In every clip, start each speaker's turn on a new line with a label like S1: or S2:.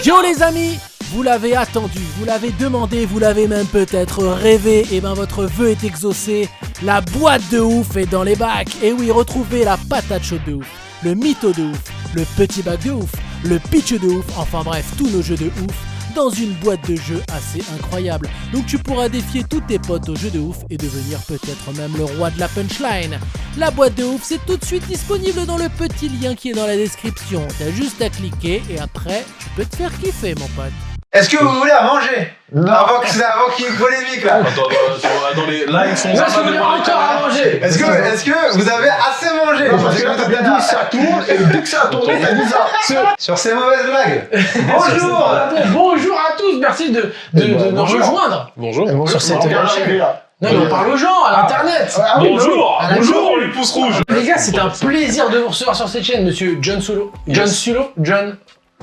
S1: Yo les amis, vous l'avez attendu, vous l'avez demandé, vous l'avez même peut-être rêvé, et ben votre vœu est exaucé, la boîte de ouf est dans les bacs. Et oui, retrouvez la patate chaude de ouf, le mytho de ouf, le petit bac de ouf, le pitch de ouf, enfin bref, tous nos jeux de ouf, dans une boîte de jeux assez incroyable. Donc tu pourras défier tous tes potes au jeu de ouf et devenir peut-être même le roi de la punchline. La boîte de ouf, c'est tout de suite disponible dans le petit lien qui est dans la description. T'as juste à cliquer et après, tu peux te faire kiffer mon pote.
S2: Est-ce que vous voulez à manger? Non. Avant qu'il y ait une polémique là.
S3: Attends, là ils sont
S4: Est-ce que vous voulez encore à manger?
S2: Est-ce que vous avez assez mangé?
S4: Parce que là t'as bien dit ça tourne et dès que ça a tourné t'as dit ça.
S2: Sur ces mauvaises blagues. Bonjour.
S4: Bonjour à tous, merci de nous rejoindre.
S3: Bonjour.
S4: Sur cette
S5: arrivé là.
S4: Non mais on parle aux gens, à l'internet.
S3: Bonjour les pouces rouges.
S4: Les gars, c'est un plaisir de vous recevoir sur cette chaîne, monsieur John John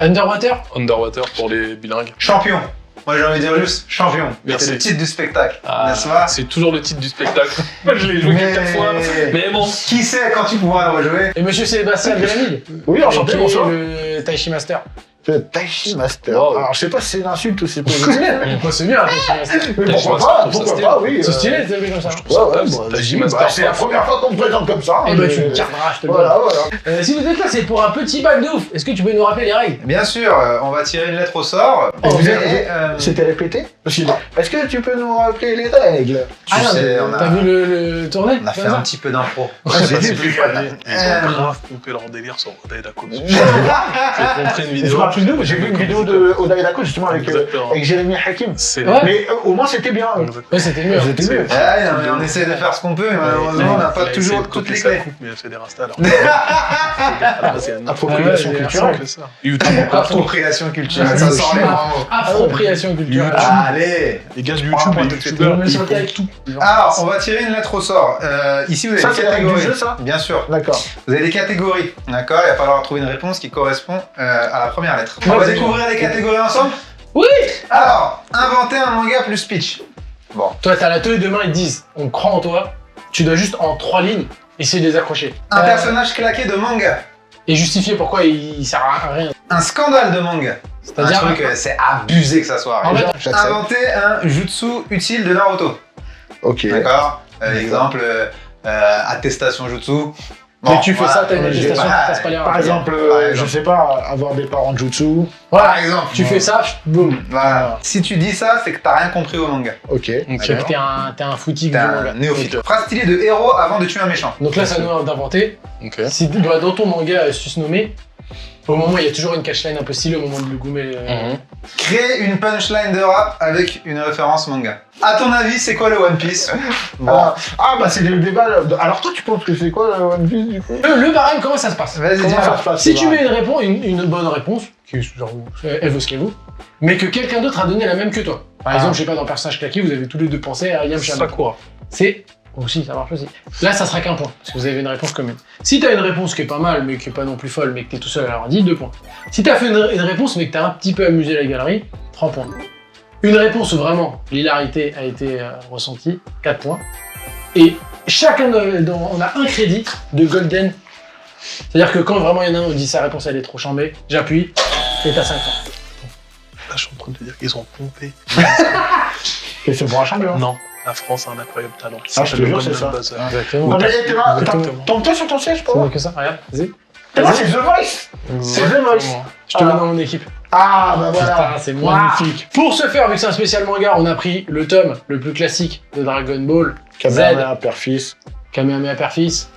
S4: Underwater.
S3: Underwater pour les bilingues.
S2: Champion. Moi j'ai envie de dire juste champion.
S3: Merci.
S2: C'est le titre du spectacle,
S3: Ah,
S2: n'est-ce pas?
S3: c'est toujours le titre du spectacle. Moi je l'ai joué quelques fois. Mais bon.
S2: Qui sait quand tu pourras le rejouer?
S4: Et monsieur Sébastien Belamide.
S5: Oui, enchanté, bonsoir.
S4: Le Taichi Master.
S5: Le Taichi Master.
S3: Wow.
S5: Alors, je sais pas si c'est une insulte ou c'est positif.
S4: C'est bien, Taichi Master.
S5: Mais
S3: Taichi
S5: pourquoi
S3: Master,
S5: pas, oui.
S4: C'est stylé, t'as vu comme ça.
S3: Taichi Master.
S5: C'est la première fois qu'on me présente comme ça.
S4: Eh ben tu me garderas, je te le
S5: Voilà,
S4: donne.
S5: voilà.
S4: Si vous êtes là, c'est pour un petit bac de ouf. Est-ce que tu peux nous rappeler les règles?
S2: Bien sûr, on va tirer une lettre au sort.
S5: Et vous
S2: Et,
S5: C'était répété? Est-ce que tu peux nous rappeler les règles?
S2: tu sais,
S4: T'as vu le tournée?
S2: on a fait un petit peu d'impro.
S3: J'ai plus ils ont grave pompé leur délire sur Odaï Dako. J'ai montré une
S5: Je
S3: vidéo.
S5: me rappelle d'eux, j'ai vu une vidéo de Odaï Dako justement avec Jérémy Hakim.
S3: C'est
S4: Ouais.
S5: Mais au moins c'était bien.
S4: Ouais, c'était mieux.
S5: C'était mieux.
S2: Ouais, non, mais on essaie de faire ce qu'on peut, mais malheureusement on n'a pas toujours toutes les clés.
S3: Mais elle fait des rastas alors.
S5: Appropriation
S4: Ouais,
S5: culturelle.
S3: C'est ça. YouTube.
S2: Appropriation culturelle, ça sort les mots.
S4: Appropriation culturelle.
S2: Allez.
S3: Les gars de YouTube, les youtubeurs,
S4: On est sur
S3: ils
S4: le
S3: pompent tout.
S2: Alors, on va tirer une lettre au sort. Ici, vous avez
S5: Ça,
S2: des
S5: c'est la règle du
S2: catégories.
S5: jeu, ça?
S2: Bien sûr.
S5: D'accord.
S2: Vous avez des catégories, d'accord? Il va falloir trouver une réponse qui correspond à la première lettre. On
S4: Ouais,
S2: va
S4: c'est
S2: découvrir les catégories ensemble?
S4: Oui.
S2: Alors, inventer un manga plus pitch. Bon.
S4: Toi, t'as la télé demain, ils te disent on croit en toi. Tu dois juste en 3 lignes essayer de les accrocher.
S2: Un personnage claqué de manga.
S4: Et justifier pourquoi il sert à rien.
S2: Un scandale de manga. Un
S4: C'est-à-dire.
S2: truc, c'est abusé que ça soit.
S4: En fait,
S5: J'accepte.
S2: Inventer un jutsu utile de Naruto.
S5: Ok.
S2: D'accord? Exemple, attestation jutsu.
S4: Mais tu fais ça, t'as une
S2: je vais
S4: attestation,
S2: pas-
S4: tu passes pas les
S5: Par
S4: rangs.
S5: exemple,
S2: Par exemple.
S5: je sais pas, avoir des parents jutsu.
S2: Par exemple.
S4: Tu fais ça, boum.
S2: Voilà. Si tu dis ça, c'est que t'as rien compris au manga.
S5: Ok.
S4: C'est que t'es un footique
S2: T'es
S4: du
S2: un
S4: manga.
S2: néophyte. Phrase stylée de héros avant de tuer un méchant.
S4: Donc là, ça nous d'inventer.
S3: Ok.
S4: Si dans ton manga susnommé, au moment il y a toujours une catchline un peu stylée au moment de le gommer.
S2: Créer une punchline de rap avec une référence manga. À ton avis, c'est quoi le One Piece? Bon.
S5: Ah bah c'est le débat. Alors toi tu penses que c'est quoi le One Piece du coup?
S4: Le barème, comment ça se passe?
S2: Vas-y,
S5: Comment
S2: dis-moi.
S5: ça se passe?
S4: Si tu mets une réponse, une bonne réponse, qui est genre, elle vaut ce qu'elle vaut, mais que quelqu'un d'autre a donné la même que toi. Par exemple, je sais pas, dans Personnage claqué, vous avez tous les deux pensé à Yam Shama.
S3: Sakura.
S4: C'est. Aussi, ça marche aussi. Là, ça sera qu'un point, parce que vous avez une réponse commune. Si t'as une réponse qui est pas mal, mais qui est pas non plus folle, mais que t'es tout seul, alors dis 2 points. Si t'as fait une réponse, mais que t'as un petit peu amusé la galerie, 3 points. Une réponse où vraiment l'hilarité a été ressentie, 4 points. Et chacun on a un crédit de golden. C'est-à-dire que quand vraiment il y en a un où dit sa réponse elle est trop chambée, j'appuie, et t'as 5 points.
S3: Là, je suis en train de te dire qu'ils ont pompé.
S5: Et c'est pour un champion.
S3: Non, la France a un incroyable talent.
S5: Ah, je te jure, c'est ça.
S4: Exactement.
S5: Ah, mais t'es là,
S3: Exactement.
S5: tombe-toi sur ton siège
S4: C'est
S5: pour
S4: mieux
S5: moi.
S4: que ça, regarde, vas-y.
S5: T'es là, c'est The Voice. C'est The Voice.
S4: Je te mets dans mon équipe.
S5: Ah bah voilà.
S4: Putain, c'est magnifique. Pour ce faire, vu que c'est un spécial manga, on a pris le tome le plus classique de Dragon Ball,
S5: Kamehameha, père-fils.
S4: Kamehameha Père-Fils,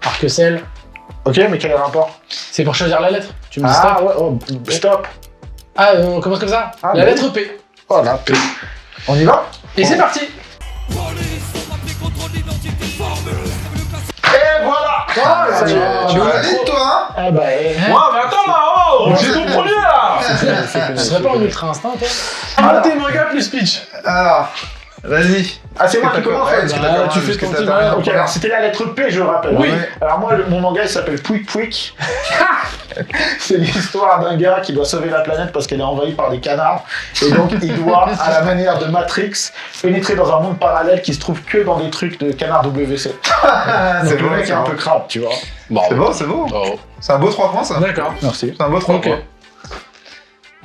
S4: Arc-Cell.
S5: Ok, mais quel est le rapport?
S4: C'est pour choisir la lettre. Tu me dis
S5: Ah
S4: stop.
S5: ouais, oh, stop.
S4: Ah, on commence comme ça.
S5: Ah,
S4: la
S5: bah
S4: lettre P.
S5: Voilà, P. On y va?
S4: Et c'est parti.
S5: Et voilà.
S4: Ah, ça y est.
S2: Tu valides toi, hein?
S5: Ah bah,
S3: Moi, mais attends là, oh, j'ai ton premier là.
S4: Tu serais pas en ultra instinct, toi? Inventer manga plus speech.
S2: Alors, vas-y.
S5: Ah, c'est moi qui
S2: Est-ce que
S5: commence.
S2: t'as- est-ce que
S4: Bah,
S2: t'as-
S4: tu
S2: est-ce
S4: fais
S2: que
S4: ton
S2: t'as-
S4: petit
S2: t'as-
S4: malin.
S5: Ok, alors c'était la lettre P, je le rappelle.
S4: Oui.
S2: Ouais.
S5: Alors moi, mon manga, il s'appelle Pouic Pouic. C'est l'histoire d'un gars qui doit sauver la planète parce qu'elle est envahie par des canards. Et donc, il doit, à la manière de Matrix, pénétrer dans un monde parallèle qui se trouve que dans des trucs de canard WC.
S2: Ah,
S5: Donc
S2: c'est
S5: le
S2: beau,
S5: mec est un peu crabe, tu vois.
S2: C'est beau, c'est beau.
S3: Bravo.
S2: C'est un beau 3 points, ça.
S4: D'accord.
S5: Merci.
S2: C'est un beau 3
S4: Ok.
S2: points.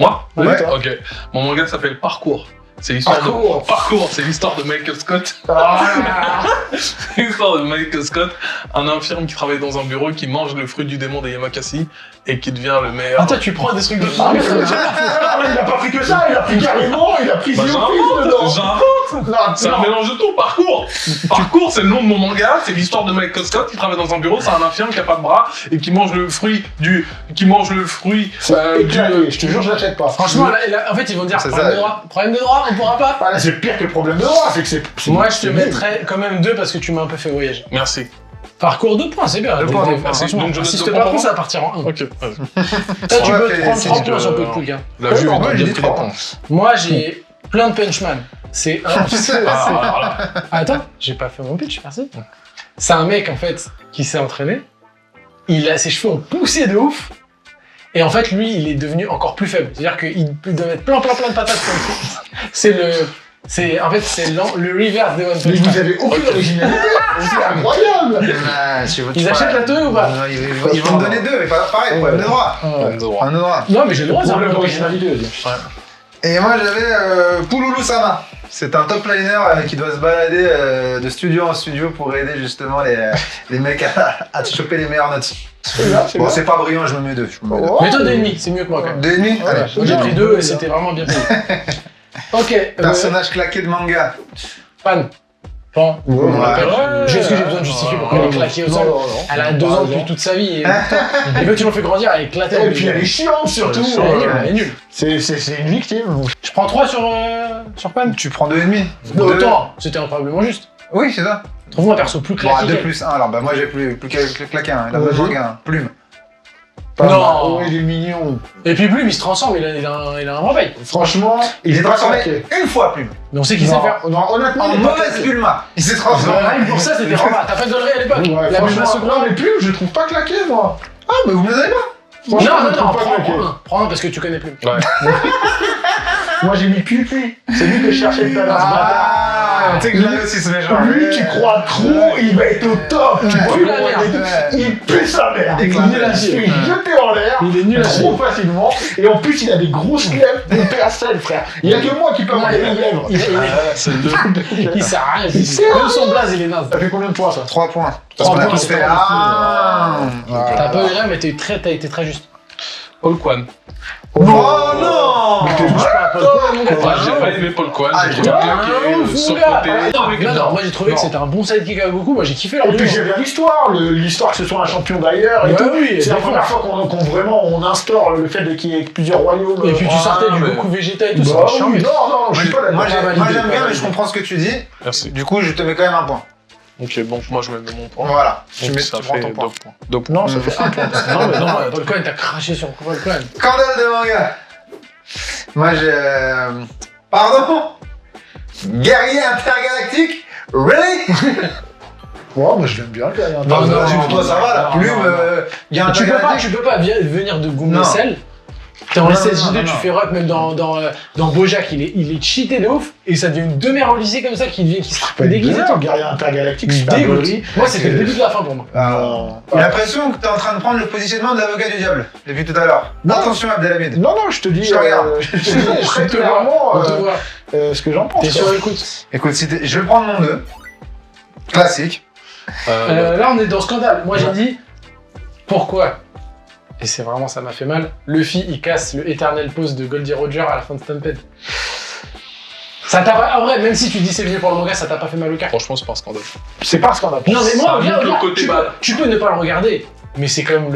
S3: Moi
S2: Ouais.
S3: Ok. Mon manga s'appelle Parcours. C'est l'histoire de Parcours, c'est l'histoire de Michael Scott. C'est l'histoire de Michael Scott, un infirme qui travaille dans un bureau, qui mange le fruit du démon des Yamakasi et qui devient le meilleur.
S4: Attends, tu prends des trucs de
S5: Ah, mais il a pas pris que ça, il a pris carrément, il a pris
S3: Bah,
S5: Zero dedans.
S3: j'invente.
S5: Non,
S3: C'est un
S5: non.
S3: mélange de tout. Parcours, c'est le nom de mon manga. C'est l'histoire de Michael Scott qui travaille dans un bureau. C'est un infirme qui a pas de bras et qui mange le fruit du.
S5: Je te jure, je l'achète pas.
S4: Franchement, en fait, ils vont dire
S2: C'est
S4: problème
S2: ça.
S4: de droit. Problème de droit, on pourra pas.
S5: Ah, là, c'est pire que le problème de droit, c'est que c'est.
S4: Moi, je te
S5: c'est nul.
S4: mettrais quand même 2 parce que tu m'as un peu fait voyager.
S3: Merci.
S4: Parcours 2 points, c'est bien.
S2: Deux points,
S3: merci.
S4: Franchement,
S3: Donc, je
S4: si
S3: note
S4: je
S3: deux
S4: te
S3: points
S4: pas
S3: pour
S4: ça va partir en 1.
S3: Ok.
S4: Toi, tu
S2: Ouais,
S4: peux
S2: fait,
S4: prendre
S2: c'est
S4: 3
S3: dit
S4: points
S3: que-
S4: sur peu de pouille.
S3: La vue,
S5: non, moi,
S3: il
S5: j'ai
S3: a
S5: dit
S3: pris des
S5: 3
S3: points.
S4: Moi, j'ai plein de punchman. C'est un.
S3: Ah, alors là.
S4: Attends, j'ai pas fait mon pitch, merci. C'est un mec, en fait, qui s'est entraîné. Ses cheveux ont poussé de ouf. Et en fait, lui, il est devenu encore plus faible. C'est-à-dire qu'il peut mettre plein de patates comme ça. C'est le reverse de One
S5: Mais
S4: Punch
S5: vous
S4: Man.
S5: avez aucune originalité. C'est incroyable.
S4: Ils achètent la 2 ou pas?
S2: Ils vont me donner 2, mais pas pareil, problème de droit.
S3: Problème de droit.
S2: Problème de droit.
S4: Non, mais j'ai le droit, c'est un
S5: Problème
S4: peu original.
S5: d'originalité.
S2: Et moi j'avais Pouloulou Sama. C'est un top liner qui doit se balader de studio en studio pour aider justement les mecs à choper les meilleures notes. Bon, c'est pas brillant, je me mets 2.
S5: Oh.
S4: Mais toi, 2,5, c'est mieux que moi quand même.
S2: 2,5. Allez.
S4: Moi, j'ai pris 2 et c'était vraiment bien payé. Ok,
S2: Personnage claqué de manga.
S4: Pan. Pan.
S2: Ouais.
S4: Est-ce que j'ai besoin de justifier pourquoi elle est claquée au sol? Elle a 2 ans depuis toute sa vie. Et quand tu l'as fait grandir, elle est éclatée.
S5: Et puis elle est chiante surtout.
S4: Elle est nulle.
S5: C'est une victime.
S4: Je prends 3 sur Pan.
S2: Tu prends 2,5.
S4: Non, autant, c'était incroyablement juste.
S2: Oui, c'est ça.
S4: Trouve-moi un perso plus
S2: Bon, à
S4: claqué.
S2: 2 plus 1, alors bah moi j'ai plus claqué un. Il a
S5: Ouais.
S2: besoin d'un plume.
S4: Non.
S5: Oh, il est mignon.
S4: Et puis Plume, il se transforme, il a un réveil.
S5: Franchement,
S2: Il s'est
S5: est pas
S2: transformé
S5: claqué.
S2: une fois plume.
S4: Mais on sait qui sait
S5: Non,
S4: faire.
S5: non, honnêtement,
S2: En
S5: il est pas
S2: mauvaise
S5: claqué.
S2: Bulma. Il s'est transformé.
S4: Rien que pour ça, c'était Roma. T'as pas de galerie à l'époque.
S5: Ouais,
S4: La Bulma
S5: franchement,
S4: seconde.
S5: non, mais plus, je le trouve pas claqué, moi.
S2: Ah, mais vous me le donnez pas.
S4: Non,
S5: Franchement, je
S4: non,
S5: le trouve
S4: non,
S5: pas claqué.
S4: prends un parce que tu connais Plume.
S5: Moi, j'ai mis Pupi. C'est lui que je cherchais tout à l'heure. ce bâtard.
S2: Ah, tu sais que je l'avais aussi ce méchant.
S5: Lui, tu crois trop, il va être au top. Tu
S4: Ouais.
S5: vois,
S4: Pue la merde.
S5: il pue sa mère.
S2: Il
S5: Il
S2: est
S5: est
S4: chier.
S5: jeté en l'air.
S4: Il est nul à
S5: Trop
S4: chier.
S5: facilement. Et en plus, il a des grosses lèvres de PSL, frère. Il y a que moi qui peux avoir des lèvres.
S3: C'est le.
S4: Il sert à rien.
S5: Il sert à
S4: Même son blaze, il est naze.
S5: Ça fait combien de points, ça?
S2: 3 points.
S4: Trois
S2: Parce qu'on a
S4: points,
S2: tous
S4: c'est
S2: fait.
S4: pas
S2: Ah.
S4: T'as pas eu rien, mais t'as été très juste.
S3: Paul Kwan.
S2: Oh non.
S5: Mais t'es juste pas Paul Kwan, mon gars.
S3: Ouais, j'ai pas aimé Paul Kwan,
S2: Ah,
S3: j'ai
S2: j'ai
S3: trouvé
S4: Ah,
S3: claqué,
S4: ouf,
S3: sur
S4: mon
S3: le
S4: gars.
S3: côté.
S4: Non, moi j'ai trouvé que c'était un bon sidekick à Goku. Moi j'ai kiffé leur
S5: Et puis
S4: duo.
S5: j'ai bien l'histoire que ce soit un champion d'ailleurs et
S4: Ouais,
S5: tout.
S4: oui,
S5: C'est la
S4: des
S5: première
S4: fois.
S5: fois qu'on vraiment on instaure le fait qu'il y ait plusieurs royaumes.
S4: Et puis tu sortais du
S3: mais-
S4: Goku Vegeta et tout,
S5: Bah
S4: c'était chiant.
S5: oui, non, je suis pas
S2: Moi
S5: d'accord.
S2: j'aime bien, mais je comprends ce que tu dis.
S3: Merci.
S2: Du coup, je te mets quand même un point.
S3: Ok, bon, moi je mets mon point.
S2: Voilà. Tu
S3: Donc,
S2: mets,
S3: ça
S2: tu prends
S3: fait
S2: ton
S3: 2
S2: point.
S3: points. 2 points.
S5: Non, ça fait un point.
S4: Non, mais non, Paul Kwan, t'as craché sur Paul Kwan.
S2: Scandale de manga. Moi j'ai. Pardon. Guerrier intergalactique. Really?
S5: Ouais, moi je l'aime bien le gars.
S4: Non, non,
S2: pour toi ça va, la
S4: non,
S2: plume.
S4: non.
S2: Guerrier
S4: Tu
S2: intergalactique.
S4: peux pas venir de
S2: Non.
S4: Goumessel. T'es en
S2: Non,
S4: SSJ2,
S2: non,
S4: tu
S2: non.
S4: fais rock, même dans Bojack, il est cheaté de ouf, et ça devient une demeure au lycée comme ça qui se
S5: Pas
S4: déguise et tout.
S5: Guerrier intergalactique,
S4: Il
S5: super
S4: dégoûte.
S5: gaulerie.
S4: Moi, c'était le début de la fin pour moi.
S2: J'ai l'impression que t'es en train de prendre le positionnement de l'avocat du diable depuis tout à l'heure.
S5: Non.
S2: Attention Abdelhamid.
S5: Non, je te dis,
S2: Je te regarde.
S5: je te dis très
S4: On te
S5: clairement
S4: voit, on te voit.
S5: ce que j'en pense.
S4: T'es
S5: quoi.
S4: sur écoute.
S2: Écoute, je vais prendre mon 2. Classique.
S4: Là, on est dans Scandale. Moi, j'ai dit pourquoi. Et c'est vraiment, ça m'a fait mal. Luffy, il casse le éternel pose de Goldie Roger à la fin de Stampede. Ça t'a pas. En vrai, même si tu dis c'est bien pour le manga, ça t'a pas fait mal au cœur.
S3: Franchement, c'est pas un scandale.
S5: C'est pas ce qu'on a.
S4: Non, mais
S3: Ça
S4: moi,
S3: montre
S4: regarde,
S3: le côté bad.
S4: tu peux ne pas le regarder. Mais c'est quand même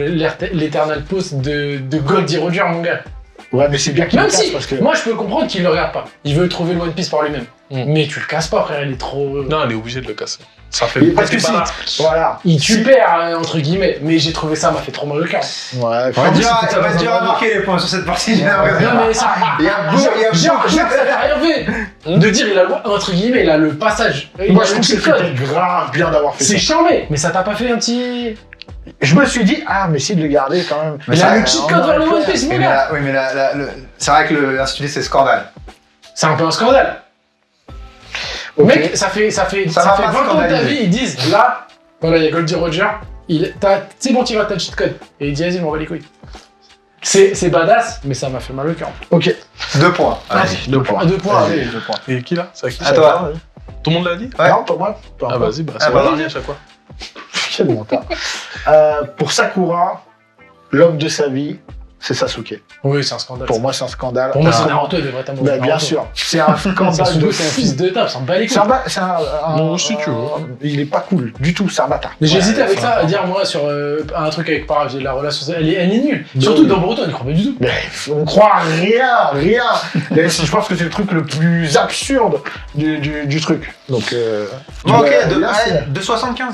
S4: l'éternel pose de Goldie Roger, mon gars.
S5: Ouais, mais c'est bien qu'il
S4: Même
S5: le casse
S4: si,
S5: parce que.
S4: moi je peux comprendre qu'il le regarde pas. Il veut trouver le One Piece par lui-même. Mais tu le casses pas, frère, il est trop.
S3: Non, elle est obligée de le casser. Ça fait
S5: Parce que si. Voilà.
S4: Il tue père, entre guillemets. Mais j'ai trouvé ça, m'a fait trop mal au cœur.
S5: Ouais,
S2: On va dire
S4: c'était dans un
S2: à
S4: bordel.
S2: marquer les points sur cette partie, j'ai l'impression.
S4: Non, mais ça.
S2: Il y a beaucoup.
S4: Genre, ça fait rien fait. De dire, il a le, entre guillemets, il a le passage.
S5: Moi,
S4: Il
S5: je
S4: a
S5: trouve
S4: le
S5: que
S4: cheat code.
S5: c'était grave bien d'avoir fait ça.
S4: C'est charmé, mais ça t'a pas fait un petit.
S5: Je me suis dit, ah, mais si de le garder quand même.
S2: Mais
S4: Il
S2: ça,
S4: a le cheat
S5: on
S4: code vers le
S5: aurait
S4: One
S5: pu-
S4: Piece, mon
S2: Oui,
S4: gars.
S2: mais c'est vrai que l'intitulé c'est scandale.
S4: C'est un peu un scandale.
S5: Ok.
S4: Mec, ça fait
S2: Ça
S4: 20
S2: m'a pas
S4: ans de ta
S2: scandalisé.
S4: vie, ils disent, là, voilà, il y a Goldie Roger, c'est bon, tu vas ta cheat code. Et il dit, vas-y, je m'en bats les couilles. C'est badass, mais ça m'a fait mal au cœur.
S5: Ok.
S2: 2 points.
S5: Vas-y, 2 points.
S4: 2 points,
S5: Vas-y,
S4: allez.
S5: 2 points.
S3: Et qui là? C'est à qui?
S2: À toi.
S3: Tout le monde l'a dit?
S2: Ouais.
S5: Non, pas moi. Pas
S3: Ah
S5: moi.
S3: vas-y, bah
S2: Ah,
S3: c'est
S2: bah,
S3: moi
S2: vas-y.
S3: à chaque fois.
S5: Quel menteur. Pour Sakura, l'homme de sa vie, c'est Sasuke.
S4: Oui, c'est un scandale.
S5: Pour moi, c'est un scandale.
S4: Pour moi, c'est
S5: Ah.
S4: Naruto, il devrait être amoureux.
S5: Bah,
S4: de
S5: bien
S4: Naruto.
S5: sûr. C'est un scandale de
S4: Sasuke, c'est un
S5: fou.
S4: fils de table, ça me bat les
S5: C'est
S4: couilles.
S3: Non, si tu veux.
S5: Il est pas cool du tout, c'est un bâtard.
S4: Mais j'ai hésité avec
S5: c'est
S4: ça
S5: un-
S4: à dire, moi, sur un truc avec Parag, la relation, elle est nulle. Surtout dans Boruto, elle ne croit pas du tout.
S5: Mais on croit rien. Et je pense que c'est le truc le plus absurde du truc. Donc,
S2: Bon, ok,
S5: là, c'est-
S2: 2,75.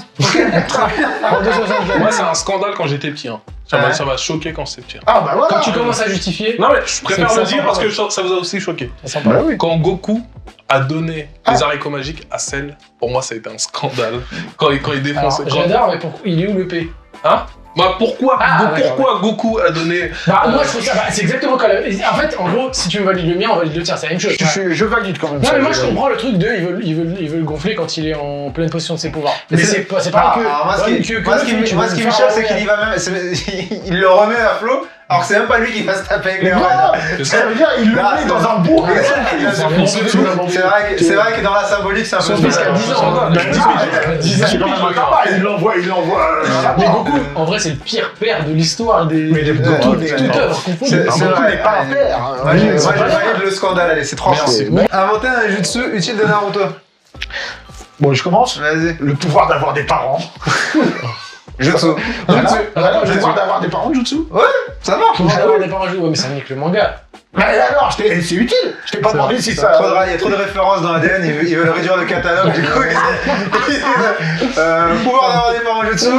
S3: Moi, c'est un scandale quand j'étais petit. Hein.
S2: Ouais.
S3: Ça m'a choqué quand j'étais petit. Hein.
S5: Ah bah voilà.
S4: Quand tu commences à justifier,
S3: Non, mais je préfère
S4: C'est
S3: le
S4: que
S3: dire
S4: ça
S3: parce
S4: sent
S3: que ça vous a aussi choqué.
S4: ça sent pas.
S5: Bah oui.
S3: Quand Goku a donné les haricots magiques à Cell, pour moi, ça a été un scandale. Quand il
S4: Alors,
S3: défonçait.
S4: j'adore, mais il est où le P?
S3: Hein? Bah pourquoi,
S4: Ah,
S3: pourquoi Goku a donné.
S4: Bah, moi, je trouve ça, c'est exactement comme en fait, en gros, si tu me valides le mien, on valide le tien, c'est la même chose.
S5: Je valide quand même.
S4: Non,
S5: ça,
S4: mais moi, je
S5: valide.
S4: comprends le truc de, ils veulent gonfler quand il est en pleine possession de ses pouvoirs. Mais
S2: Mais
S4: c'est pas que.
S2: Alors, moi, ce
S4: ouais,
S2: qui,
S4: que
S2: moi, ce qui,
S4: le film,
S2: moi,
S4: tu
S2: ce qui
S4: veux
S2: me
S4: faire
S2: choque, c'est
S4: un-
S2: qu'il y va même. Il le remet à flot, alors que c'est même pas lui qui va se taper avec les
S5: Voilà.
S2: reins.
S5: Ça veut dire il le
S2: Là,
S5: met
S2: c'est-
S5: dans un bourg.
S2: Ouais, il a
S4: c'est
S2: défoncé
S4: un
S2: tout.
S4: bon
S2: C'est vrai que dans la symbolique, c'est un peu
S4: Son fils qui a 10 ans.
S3: Mais 10
S5: C'est quand même un tabac, il l'envoie.
S4: Mais Goku, en vrai, c'est le pire père de l'histoire des.
S5: Mais les-
S2: Ouais,
S5: Goku,
S2: ouais,
S5: les-
S2: ouais.
S4: toute œuvre confondue.
S2: C'est
S5: Goku
S2: vrai.
S5: n'est pas un père.
S2: Moi, je
S4: c'est pas
S2: valide le scandale, allez, c'est 3 points.
S3: Merci.
S2: Inventer un jutsu utile de Naruto.
S5: Bon, je commence.
S2: Vas-y.
S5: Le pouvoir d'avoir des parents.
S2: Jutsu.
S5: Voilà,
S4: Voilà,
S5: le
S2: Jutsu.
S5: pouvoir d'avoir des parents, Jutsu.
S2: Ça marche.
S4: Comment d'avoir des parents joués? Ouais, mais ça nique le manga.
S5: Mais alors, c'est utile. Je t'ai pas demandé si
S2: Il y
S5: ça.
S2: a trop de références dans ADN, ils veulent réduire le catalogue, du coup. Pouvoir d'avoir des parents jutsu.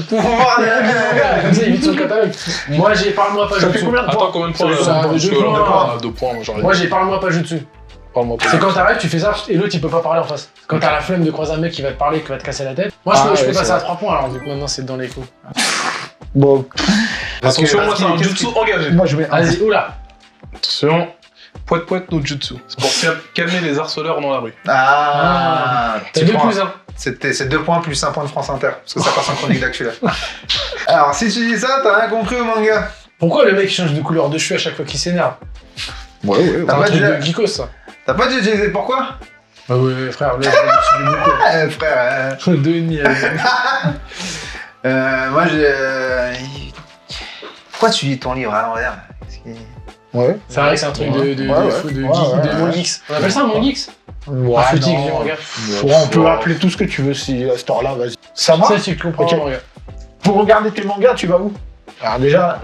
S2: Pouvoir de.
S4: Comme ça, il vide son catalogue. Moi, j'ai parle-moi pas
S5: Ça fait
S4: jutsu.
S5: combien de
S3: Attends,
S5: points?
S3: combien de points
S4: Ça
S3: là
S4: fait
S3: Parce
S4: deux
S3: que
S4: points.
S3: là, on a 2 points, j'aurais
S4: Moi,
S3: dit.
S4: j'ai parle-moi pas jutsu.
S3: Parle-moi pas.
S4: C'est quand t'arrives, tu fais ça et l'autre il peut pas parler en face. Quand t'as la flemme de croiser un mec qui va te parler, qui va te casser la tête. Moi, je
S5: Ah,
S4: peux
S5: ouais,
S4: passer
S5: c'est
S4: à
S5: vrai.
S4: 3 points alors, vu que maintenant c'est dans les coups.
S5: Bon,
S3: Attention, moi, c'est un jutsu engagé.
S5: moi je mets un.
S4: Vas-y, oula.
S3: Attention. Poète no jutsu. C'est pour calmer les harceleurs dans la rue.
S2: Ah.
S4: T'as
S2: tu
S4: 2
S2: prends-
S4: plus 1.
S2: C'est 2 points plus 1 point de France Inter, parce que ça passe en chronique d'actu là. Alors, si tu dis ça, t'as rien compris au manga.
S4: Pourquoi le mec change de couleur de cheveux à chaque fois qu'il s'énerve?
S5: Ouais, ouais,
S4: C'est
S2: T'as
S4: un
S2: pas
S4: truc
S2: déjà-
S4: de geekos ça.
S2: T'as pas déjà utilisé pourquoi
S4: Ah ouais, frère, là, je l'ai beaucoup.
S2: Frère,
S4: Denis,
S2: moi j'ai. Pourquoi tu lis ton livre à l'envers là Qu'est-ce qui-
S5: ouais.
S4: c'est vrai que c'est un truc de
S5: Ouais, ouais.
S4: fou, de
S5: Ouais,
S4: geek,
S5: ouais,
S4: de
S5: ouais.
S4: mon geeks. On appelle ça un mon geeks?
S5: Ouais,
S4: Un footing
S5: non.
S4: du manga.
S5: On peut appeler tout ce que tu veux si à cette heure-là, vas-y. Ça va
S4: Ça, tu comprends
S5: Ok.
S4: le manga.
S5: Pour regarder tes mangas, tu vas où? Alors déjà,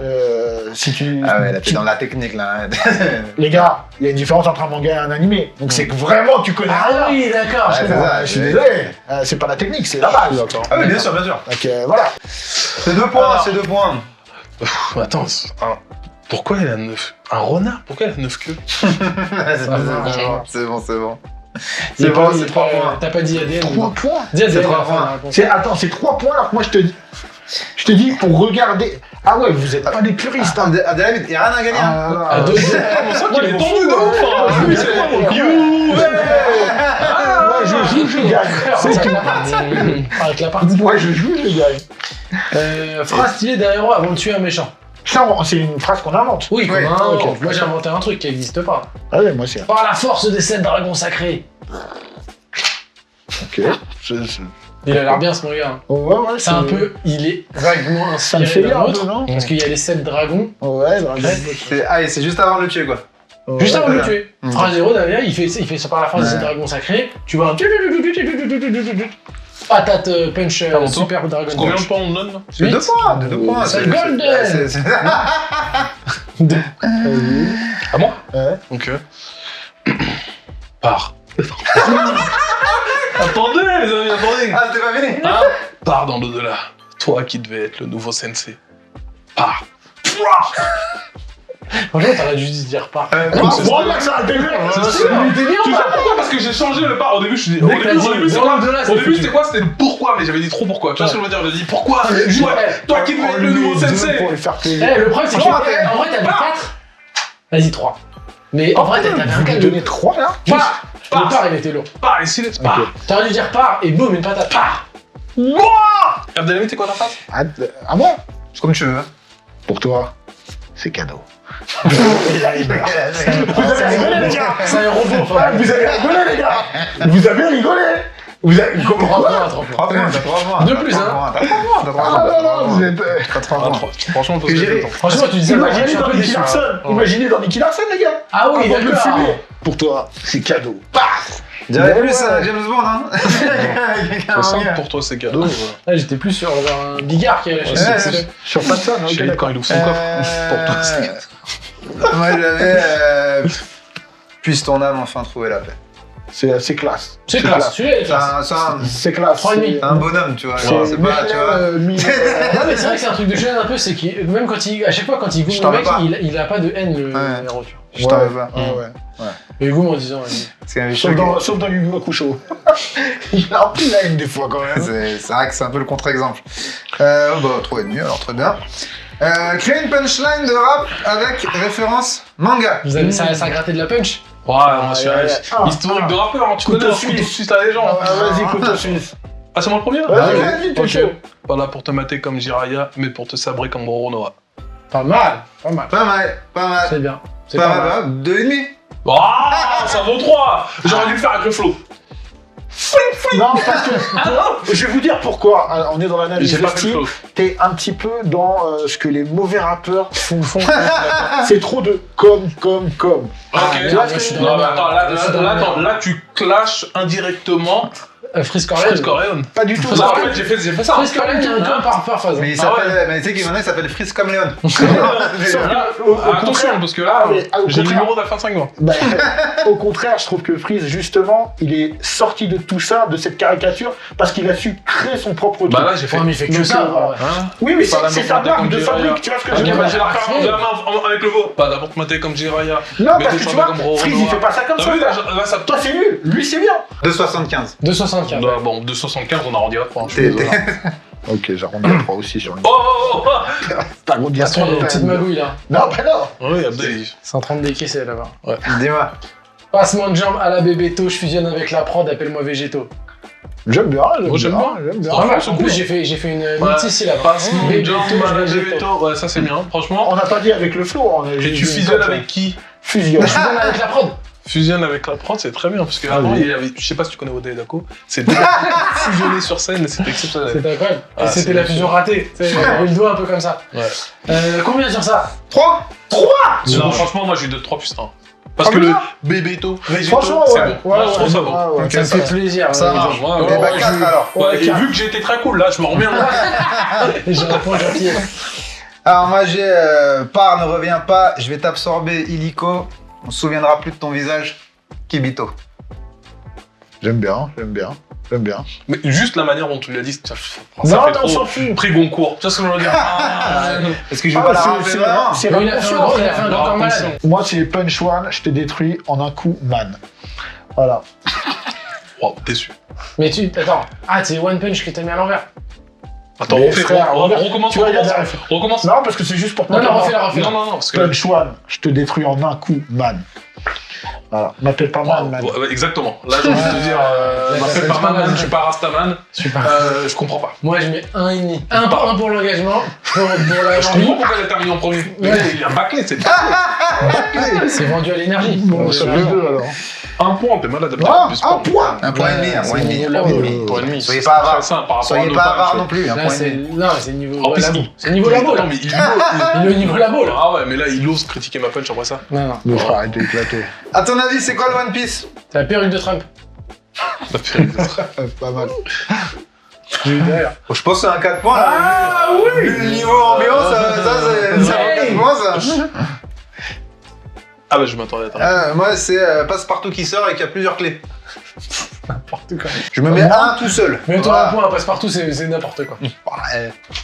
S5: si tu...
S2: Ah ouais, là t'es
S5: tu-
S2: dans la technique là.
S5: Les gars, il y a une différence entre un manga et un animé. Donc c'est que vraiment tu connais
S4: Ah
S5: rien.
S4: oui, d'accord,
S2: Ouais,
S4: je
S2: c'est
S4: comprends.
S2: ça.
S5: Je suis désolé, c'est pas la technique, c'est la base.
S3: D'accord.
S2: Ah oui, bien sûr, bien sûr.
S5: Donc voilà.
S2: C'est 2 points,
S4: Alors.
S2: c'est 2 points.
S3: Attends, pourquoi elle a 9. Un renard? Pourquoi elle a 9 queues?
S2: C'est bon, c'est bon.
S4: Il y
S2: C'est
S4: a
S2: bon,
S4: pas-
S2: c'est 3 points.
S4: T'as pas dit ADN?
S5: 3 points.
S4: Dis ADN.
S2: C'est 3
S4: à la fin de la
S2: points.
S4: réponse.
S5: Attends, c'est 3 points alors que moi je te dis pour regarder. Ah ouais, vous êtes pas des puristes. Hein.
S2: Adelaide, y'a rien à gagner. Hein.
S5: Ah,
S4: À 2
S3: On sent qu'il est tendu de ouf! hein.
S5: Ouais,
S3: Lui, c'est quoi mon you?
S5: Moi je joue, je gagne. C'est tout.
S4: Avec la partie.
S5: Moi je joue, je gagne.
S4: Phrase stylée d'un héros avant de tuer un méchant.
S5: Ça, c'est une phrase qu'on invente.
S4: Oui,
S2: Oui,
S4: comme un
S5: ok.
S4: invente. Moi j'ai inventé un truc qui n'existe pas.
S5: Ah ouais, moi c'est.
S4: Par la force des 7 dragons sacrés.
S5: Ok.
S4: Il a l'air bien ce manga. Hein.
S5: Ouais, ouais,
S4: C'est un peu. Il est vaguement
S5: Ça me
S4: inspiré
S5: fait
S4: d'un
S5: rire un
S4: autre.
S5: peu, non?
S4: Parce qu'il y a les 7 dragons.
S5: Ouais, bah,
S2: C'est juste avant de le tuer quoi.
S4: Juste avant de le
S2: voilà.
S4: tuer. Phrase héros derrière, il fait ça par la force des 7
S2: Ouais.
S4: dragons sacrés. Tu vois un. Patate punch
S3: Ah, bon,
S4: super dragon
S3: Combien de
S4: punch.
S3: points on donne là?
S2: C'est 2 points, 2 points.
S4: C'est golden.
S3: Ah bon?
S5: Ouais.
S3: Donc. Pars. Attendez, les amis, attendez!
S2: Ah, c'était pas fini.
S3: Hein? Pars dans l'au-delà. Toi qui devais être le nouveau sensei. Pars.
S4: Franchement, t'aurais dû dire pas.
S5: Bon, là, ça a été bien.
S4: Il était bien
S3: Tu
S4: ou
S3: sais
S4: pas?
S3: pourquoi? Parce que j'ai changé le pas. Au début, je suis dit.
S4: Mec, t'as dit, dans l'au-delà, c'est
S3: Au début,
S4: foutu.
S3: c'était quoi? C'était le pourquoi, mais j'avais dit trop pourquoi. Tu vois ce que je veux dire? J'ai dit pourquoi?
S4: juste-
S3: Toi qui devais être le nouveau
S5: Pour
S3: sensei.
S5: les faire
S4: Eh,
S5: plaisir.
S4: le problème, c'est que
S2: Franchement,
S4: en vrai, t'avais 4. Vas-y, 3. Mais en vrai, t'avais un
S5: Vous
S4: cas
S5: lui
S4: de.
S5: donnez 3 là?
S4: Juste,
S3: Pars.
S4: le part, il était lourd.
S3: Pars, et silence, pars.
S4: T'aurais dû dire part et boum, une patate. Part.
S3: Abdelhamid, t'es quoi ta face?
S5: À moi?
S2: Comme tu veux.
S5: Pour toi. c'est cadeau. Et là, il meurt. Vous avez rigolé, les gars.
S4: C'est un robot,
S5: Ouais,
S4: enfin.
S5: vous avez rigolé, les gars. Vous avez rigolé. Vous avez... Comment
S4: 3 points, 3 points.
S2: 3 points, t'as 3 points.
S4: De plus, hein.
S2: T'as 3 points, t'as 3 points.
S5: Ah non, non, vous êtes...
S2: T'as 3
S3: Ah,
S2: points.
S3: franchement, faut se
S2: J'irai.
S3: laisser le temps.
S4: Franchement, tu disais, moi, je
S5: Imaginez
S4: suis un
S5: dans
S4: peu
S5: Nicky
S4: déçu.
S5: Larson. Imaginez dans Nicky Larson, les gars.
S4: Ah oui,
S5: Avant de le
S4: d'accord.
S5: fumer. Pour toi, c'est cadeau. Paf.
S2: Dirais
S5: Ouais,
S2: plus
S5: ouais.
S2: James Bond, hein.
S3: C'est simple, pour toi, c'est cadeau.
S4: Ah, j'étais plus sur un bigard qui allait
S3: Ouais,
S4: acheter
S3: c'est-
S4: ça.
S5: Sur Patson, ok,
S3: Chérie,
S5: d'accord.
S3: quand il ouvre son coffre, pour toi, c'est cadeau.
S2: Moi, j'avais. Puisse ton âme enfin trouver la paix.
S5: C'est classe.
S4: C'est classe, celui-là est
S2: C'est
S4: classe.
S5: C'est classe.
S4: 3,5.
S2: un bonhomme, tu vois.
S5: C'est
S2: genre, C'est pas, tu vois.
S4: Non mais c'est vrai que c'est un truc de jeune un peu, c'est qu'il même quand il, à chaque fois quand il
S2: Je
S4: goûte
S2: t'en
S4: le
S2: veux
S4: mec,
S2: pas.
S4: il a pas de haine le
S2: Ouais.
S4: héros, tu vois.
S2: Je t'en veux pas.
S5: Ouais.
S4: Et il goûte en disant,
S2: C'est un
S5: Sauf dans Yu Yu Hakusho. Il a un peu la haine des fois quand même.
S2: C'est vrai que c'est un peu le contre-exemple. Bah, 3,5, alors très bien. Créer une punchline de rap avec référence manga.
S4: vous avez ça a gratté de la punch.
S3: Ouais, moi, je suis
S5: ouais.
S3: historique de rappeur, hein, tu
S5: Couteau
S3: connais,
S5: suisse.
S3: suisse la légende.
S5: Ah, vas-y, couteau suisse.
S3: Ah, c'est moi le premier là
S5: Vas-y,
S3: Ah,
S5: vas-y, t'es
S3: ok.
S5: chaud.
S3: Pas là pour te mater comme Jiraya, mais pour te sabrer comme Roronoa.
S4: Pas mal, pas mal.
S2: Pas mal, pas mal.
S4: C'est bien. C'est
S2: Pas
S4: pas mal.
S2: mal, 2,5.
S3: Ah, ça vaut 3. J'aurais dû le faire avec le flow.
S5: Non, parce que. Je vais vous dire pourquoi. On est dans l'analyse
S3: J'ai
S5: de
S3: pas fait le
S5: style.
S3: flow.
S5: T'es un petit peu dans ce que les mauvais rappeurs font. C'est trop de comme.
S3: Ok.
S5: tu vois ce que je veux dire
S3: Non, mais attends, là, tu clashes indirectement
S4: Freeze
S3: Chris
S4: Corleone.
S3: Corleone.
S5: Pas du tout.
S3: Là, en fait, j'ai fait ça.
S4: Freeze Corleone, il y a un peu par phase.
S2: Mais il
S3: Ah
S2: s'appelle, mais tu sais qu'il y en a, il s'appelle Freeze comme Léon.
S3: Là, attention, parce que là,
S5: Ah, mais, au
S3: j'ai le
S5: contraire.
S3: numéro de la fin de 5 mois.
S5: Bah, au contraire, je trouve que Freeze, justement, il est sorti de tout ça, de cette caricature, parce qu'il a su créer son propre truc.
S3: Bah là, j'ai fait.
S4: Ouais, mais il fait que
S5: Donc,
S4: ça.
S5: voilà.
S4: ouais.
S3: Hein
S5: Oui, mais
S3: Pas la
S5: c'est
S3: bombe
S5: sa
S3: matée
S5: marque
S3: comme
S5: de
S3: Jiraya.
S5: fabrique, tu vois ce que
S3: Ok,
S5: je veux
S3: bah,
S5: dire.
S3: j'ai la faire de la main avec le veau. Pas d'abord te mater comme Jiraya.
S5: Non,
S3: Mais
S5: parce
S3: t'es
S5: que tu
S3: pas
S5: vois,
S3: comme Roronoa.
S5: Freeze, il fait pas ça comme
S3: Ah
S5: ça.
S3: oui,
S5: frère.
S3: là, ça.
S5: Toi, c'est nul. Lui, c'est bien.
S2: 2,75.
S4: 2,75.
S3: Bah, bon, 2,75, on arrondit à 3.
S5: Ok, j'arrondis à 3 aussi sur une.
S3: Oh
S5: T'as arrondi à
S4: Attention, il y a une petite magouille là.
S5: Non, bah non.
S3: Oui, Abdel.
S4: C'est en train de décaisser là-bas.
S2: Dis-moi.
S4: Passement de jambes à la bébéto, je fusionne avec la prod, appelle-moi végéto.
S5: J'aime bien,
S3: Moi, j'aime bien.
S5: j'aime bien.
S4: Pas mal.
S3: c'est
S4: En
S3: cool.
S4: plus, j'ai fait une
S3: Ouais.
S4: multi-syllabe.
S3: Passement de
S4: Bébéto,
S3: jambes à la
S4: végéto.
S3: Végéto. Ouais, ça c'est bien, franchement.
S5: On n'a pas dit avec le flow. On a
S3: Et
S5: juste
S3: tu
S5: dit
S3: fusionnes
S5: comme ça.
S3: avec qui
S5: Fusion.
S4: Je fusionne avec la prod.
S3: Fusionne avec la prod, c'est très bien, parce qu'avant,
S5: oui.
S3: il y avait, je sais pas si tu connais Oda Dako, c'est deux fusionné sur scène, c'était exceptionnel.
S4: C'était incroyable.
S3: Ah,
S4: Et c'était
S3: c'est
S4: la
S3: bien.
S4: fusion ratée. Tu sais, j'avais le doigt un peu comme ça.
S3: Ouais.
S4: Combien sur ça
S2: 3.
S3: Non, franchement, moi, je lui donne 3 plus 1. Parce
S5: Ah,
S3: que
S5: mais
S3: le
S5: non.
S3: Bébéto, Végéto,
S5: Franchement,
S3: c'est
S5: ouais.
S3: bon.
S5: Ouais,
S3: Moi, je trouve ça
S5: ouais,
S3: bon.
S5: ouais, ouais.
S2: Ok,
S4: Ça me
S2: ça
S4: fait plaisir.
S2: Ça
S4: ouais,
S2: marche.
S3: Ouais,
S2: Et
S3: ouais,
S2: bah 4 alors.
S3: Ouais, et
S5: car-
S3: vu que j'ai été très cool, là, je me remets en
S4: Et j'ai un point gentil.
S2: Alors moi j'ai Par ne revient pas, je vais t'absorber illico, on se souviendra plus de ton visage, Kibito.
S5: J'aime bien.
S3: Mais juste la manière dont tu l'as dit, ça
S5: Non,
S3: fait
S5: non, on
S3: trop
S5: s'en fout.
S3: prix Goncourt. Tu vois ce que je veux dire
S2: Est-ce que je vais pas la rappeler vraiment
S5: c'est
S4: Il a fait un grand il a fait un grand temps malade.
S5: Moi, c'est les punch one, je te détruis en un coup, man. Voilà.
S3: Oh, déçu.
S4: Mais tu. Attends. Ah, c'est One Punch que t'as mis à l'envers.
S3: Attends,
S5: Mais
S3: on fait,
S5: frère,
S3: on
S5: regarde,
S3: recommence,
S5: tu
S3: on
S5: vois, il y a des
S3: recommence.
S5: rêves.
S3: On recommence.
S5: Non, parce que c'est juste pour
S4: Non, non,
S5: t'entendre.
S4: refais-la.
S3: Non, parce que...
S5: Punch one, je te détruis en un coup, man. Voilà. M'appelle pas man, man.
S3: Ouais, exactement. Là, j'ai envie de te dire, m'appelle pas man, je suis pas Rastaman,
S4: Super.
S3: je comprends pas.
S4: Moi, je mets 1,5. Un pour l'engagement, pour la
S3: Je comprends
S4: envie.
S3: pourquoi elle a terminé en premier. Mais
S4: Ouais.
S3: il a bâclé, c'est
S4: C'est vendu à l'énergie.
S5: Bon, ça fait deux alors.
S3: un point, t'es malade.
S5: Ah, un point.
S2: Un point et demi, un point et demi.
S4: C'est
S2: Un
S4: niveau
S2: point et
S4: labo.
S2: demi.
S3: Point et demi.
S2: Soyez pas avare.
S3: Très simple par rapport
S2: Soyez
S3: à nos
S2: pas
S3: punchs.
S2: avare non plus, un
S4: Là,
S2: point et
S4: c'est.
S2: demi.
S4: Non, c'est niveau
S3: En plus,
S4: labo.
S3: il-
S4: C'est niveau labo, là.
S3: Non, mais il ose.
S4: Il est au niveau labo, là.
S3: Ah ouais, mais là, il ose critiquer ma punch après ça.
S4: Non, non.
S5: Le frère a été éclaté.
S2: À ton avis, c'est quoi le One Piece?
S4: C'est la perruque de Trump.
S5: Pas mal.
S4: J'ai eu derrière.
S2: Je pense que c'est un 4 points là. Ah oui. Le niveau ambiance, ça c'est ça vaut 4 points ça.
S3: Ah bah, je m'attendais à ça.
S2: Moi c'est Passe-Partout qui sort et qui a plusieurs clés.
S4: N'importe quoi.
S2: Je me mets un tout seul.
S4: Mais toi,
S2: Voilà.
S4: un point, un passe-partout, c'est n'importe quoi.
S2: Ouais,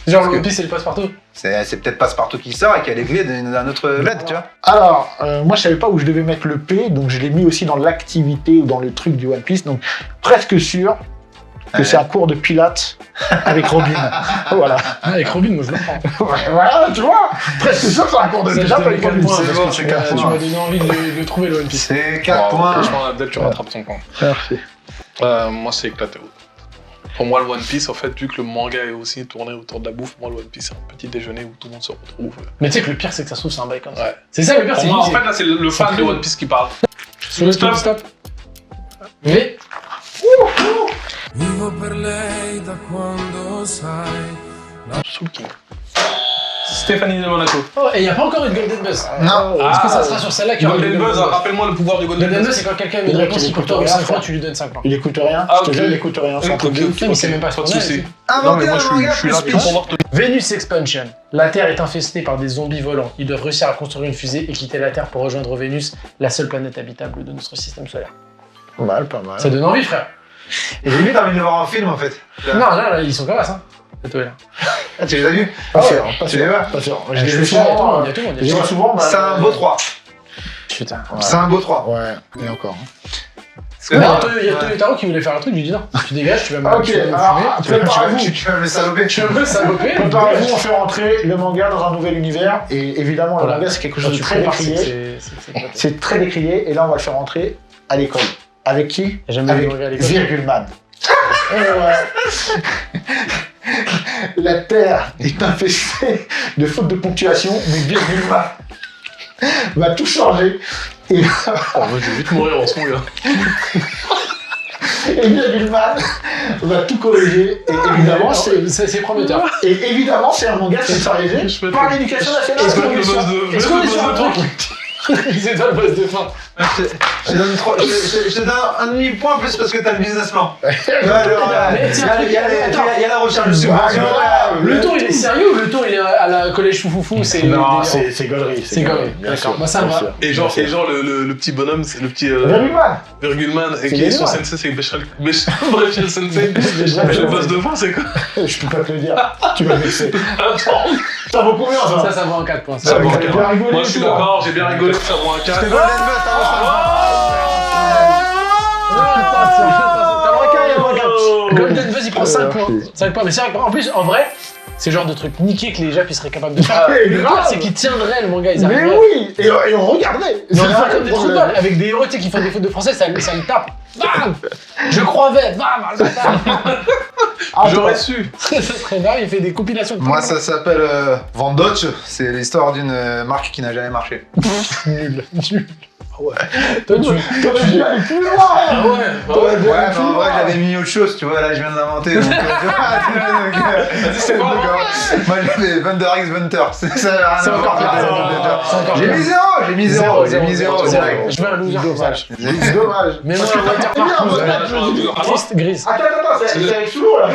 S4: Genre,
S2: Parce
S4: le
S2: que-
S4: One Piece, c'est le passe-partout.
S2: c'est peut-être Passe-Partout qui sort et qui a les clés d'un autre LED, tu vois.
S5: Alors, moi je savais pas où je devais mettre le P, donc je l'ai mis aussi dans l'activité ou dans le truc du One Piece, donc presque sûr que
S2: Ouais.
S5: c'est un cours de pilates avec Robin. Voilà.
S4: Ah, avec Robin, moi, je le prends.
S5: Voilà, tu vois, presque sûr que c'est un cours de
S4: Ça, je
S5: pilates
S4: te mets
S5: avec
S4: 4
S5: Robin.
S4: points,
S2: c'est
S4: parce
S2: bon,
S4: que
S2: c'est
S4: tu
S2: 4
S4: m'as
S2: points.
S4: donné envie de trouver le One Piece.
S2: C'est 4 points.
S3: Franchement, Abdel, tu rattrapes ton point.
S5: Merci.
S3: Moi, c'est éclaté. Pour moi, le One Piece, en fait, vu que le manga est aussi tourné autour de la bouffe, moi, le One Piece, c'est un petit déjeuner où tout le monde se retrouve.
S4: Mais tu sais que le pire, c'est que ça se trouve, c'est un bail comme ça.
S3: Ouais.
S4: C'est ça le pire,
S3: Pour
S4: c'est
S3: moi, en
S4: que
S3: fait, là, c'est le fan de One Piece qui parle.
S4: Stop. Mais.
S6: Vivo per lei da quando sai.
S3: Soul King. Stéphanie de Monaco.
S4: Oh, et y a pas encore eu de Golden Buzz.
S2: Non.
S4: Est-ce que ça sera sur celle-là qui aura
S3: Golden Buzz, rappelle-moi le pouvoir du Golden
S4: Golden Buzz,
S3: Buzz.
S4: c'est quand quelqu'un a une
S5: Le mec,
S4: réponse
S5: il
S4: qui coûte
S5: écoute rien,
S4: 5
S5: frère.
S4: points, tu lui donnes 5 points.
S5: Il écoute rien.
S3: Ah,
S5: Je te
S3: ok.
S5: jure, il écoute rien. C'est un truc de ouf.
S4: Mais c'est même pas ce
S3: Pas de
S4: qu'on a,
S3: soucis.
S4: c'est-
S3: Non,
S2: Inventer
S3: mais moi,
S2: un manga
S3: je suis
S2: plus
S3: là
S2: speech.
S3: pour pouvoir te.
S4: Venus Expansion. La Terre est infestée par des zombies volants. Ils doivent réussir à construire une fusée et quitter la Terre pour rejoindre Vénus, la seule planète habitable de notre système solaire.
S5: Pas mal, pas mal.
S4: Ça donne envie, frère.
S2: Et j'ai limite envie de le voir en film en fait.
S4: Non, là, ils sont comme ça. C'est toi, là.
S2: Ah, tu les as vus
S5: Pas sûr, pas
S2: Tu les
S5: sûr.
S2: vois
S5: Pas sûr. Je
S4: Je
S5: les
S4: fais
S5: vois
S4: ça, il y a tout le
S5: souvent.
S4: monde, il y a tout le monde.
S5: Je les vois souvent. bah,
S2: C'est un beau 3.
S4: Putain.
S5: Ouais.
S2: C'est un beau 3.
S5: Ouais, et encore.
S2: Parce que
S4: Il y a
S2: là,
S4: Toyotaro qui voulait faire un truc, je lui dis non, tu dégages, tu vas me
S5: Ok,
S4: tu vas me
S5: alors,
S4: fumer,
S2: tu vas
S5: préparez-vous.
S2: tu vas me saloper.
S4: tu vas me saloper.
S5: Préparez-vous, on fait rentrer le manga dans un nouvel univers. Et évidemment, le
S4: Voilà.
S5: manga, c'est quelque
S4: Quand
S5: chose de
S4: tu
S5: très
S4: prépares, c'est
S5: décrié.
S4: que
S5: C'est très décrié. Et là, on va le faire rentrer à l'école. Avec qui
S4: J'ai jamais vu
S5: Avec
S4: le manga à l'école.
S5: Virgulman. Et ouais. La Terre est infestée de fautes de ponctuation, mais Virgulman va tout changer. Et,
S3: Oh, moi, je vais vite mourir en ce moment, gars.
S5: et Virgulman va tout corriger. Et évidemment,
S4: C'est prometteur.
S5: c'est un manga scénarisé par l'éducation nationale.
S4: Est-ce qu'on est
S3: le
S4: sur-
S3: boss de-
S4: est-ce qu'on est
S3: le
S4: sur un
S3: boss de
S4: truc C'est toi le boss de fin.
S2: Je te donne je te donne un demi-point plus parce que t'as le business plan.
S4: Mais tiens,
S2: Il y a la recherche de subvention.
S4: Le ton il est sérieux ou le ton il est à la collège foufoufou? C'est
S5: Non, c'est gaulerie.
S4: C'est gaulerie,
S5: bien
S4: d'accord.
S5: sûr,
S4: Moi, ça me
S5: bien
S4: va.
S5: sûr.
S3: Et genre, le petit bonhomme, c'est le petit
S5: Virgulman.
S3: Virgulman, et
S5: C'est
S3: qui est son
S5: Virgulman.
S3: sensei, c'est Brechel Sensei. Le boss de fin, c'est quoi?
S5: Je peux pas te le dire. Tu vas me vexer.
S3: Attends,
S5: Ça vaut combien ça
S4: Ça vaut en 4 points.
S3: ça vaut un
S5: J'ai
S3: quatre.
S5: bien rigolé,
S3: Moi, je suis
S5: tu vois.
S3: d'accord, j'ai bien rigolé, ça vaut un 4.
S2: Golden Buzz,
S4: Golden Buzz il prend 5 points. 5 points, mais c'est vrai qu'en plus, en vrai, c'est le genre de truc niqué que les Japs ils seraient capables de faire.
S5: Mais
S4: Le
S5: grave.
S4: pire, c'est qu'ils tiendraient le manga, ils
S5: Mais
S4: arriveraient.
S5: oui. Et on regardait.
S4: Ils
S5: C'est
S4: auraient
S5: ça
S4: fait comme
S5: le
S4: des trous de
S5: problème.
S4: balle avec des héros tu sais, qui font des fautes de français, ça me tape. Bam Je croyais, bam le bâtard.
S3: J'aurais su.
S4: Ça serait dingue, il fait des compilations de
S2: Moi, ça s'appelle Vendoche. C'est l'histoire d'une marque qui n'a jamais marché.
S4: nul. Ouais. Toi, tu.
S5: T'aurais dû aller plus loin.
S4: Ah ouais.
S5: T'aurais dû
S2: Ouais,
S5: aller
S2: mais
S5: plus
S2: en vrai,
S5: loin.
S2: j'avais mis autre chose, tu vois. Là, je viens de l'inventer. Donc,
S3: c'est quoi,
S2: moi, j'avais Thunder X Hunter. Ça n'a
S4: C'est
S2: rien à
S4: encore
S2: voir.
S4: pire. C'est encore
S2: J'ai
S4: pire.
S2: mis 0, j'ai mis 0 direct.
S4: Je veux un loser.
S5: Dommage. Dommage.
S4: Mais moi,
S5: Parce que
S4: un
S5: t'as bien,
S4: waterpark triste, grise.
S5: Attends, c'est avec sous l'eau là.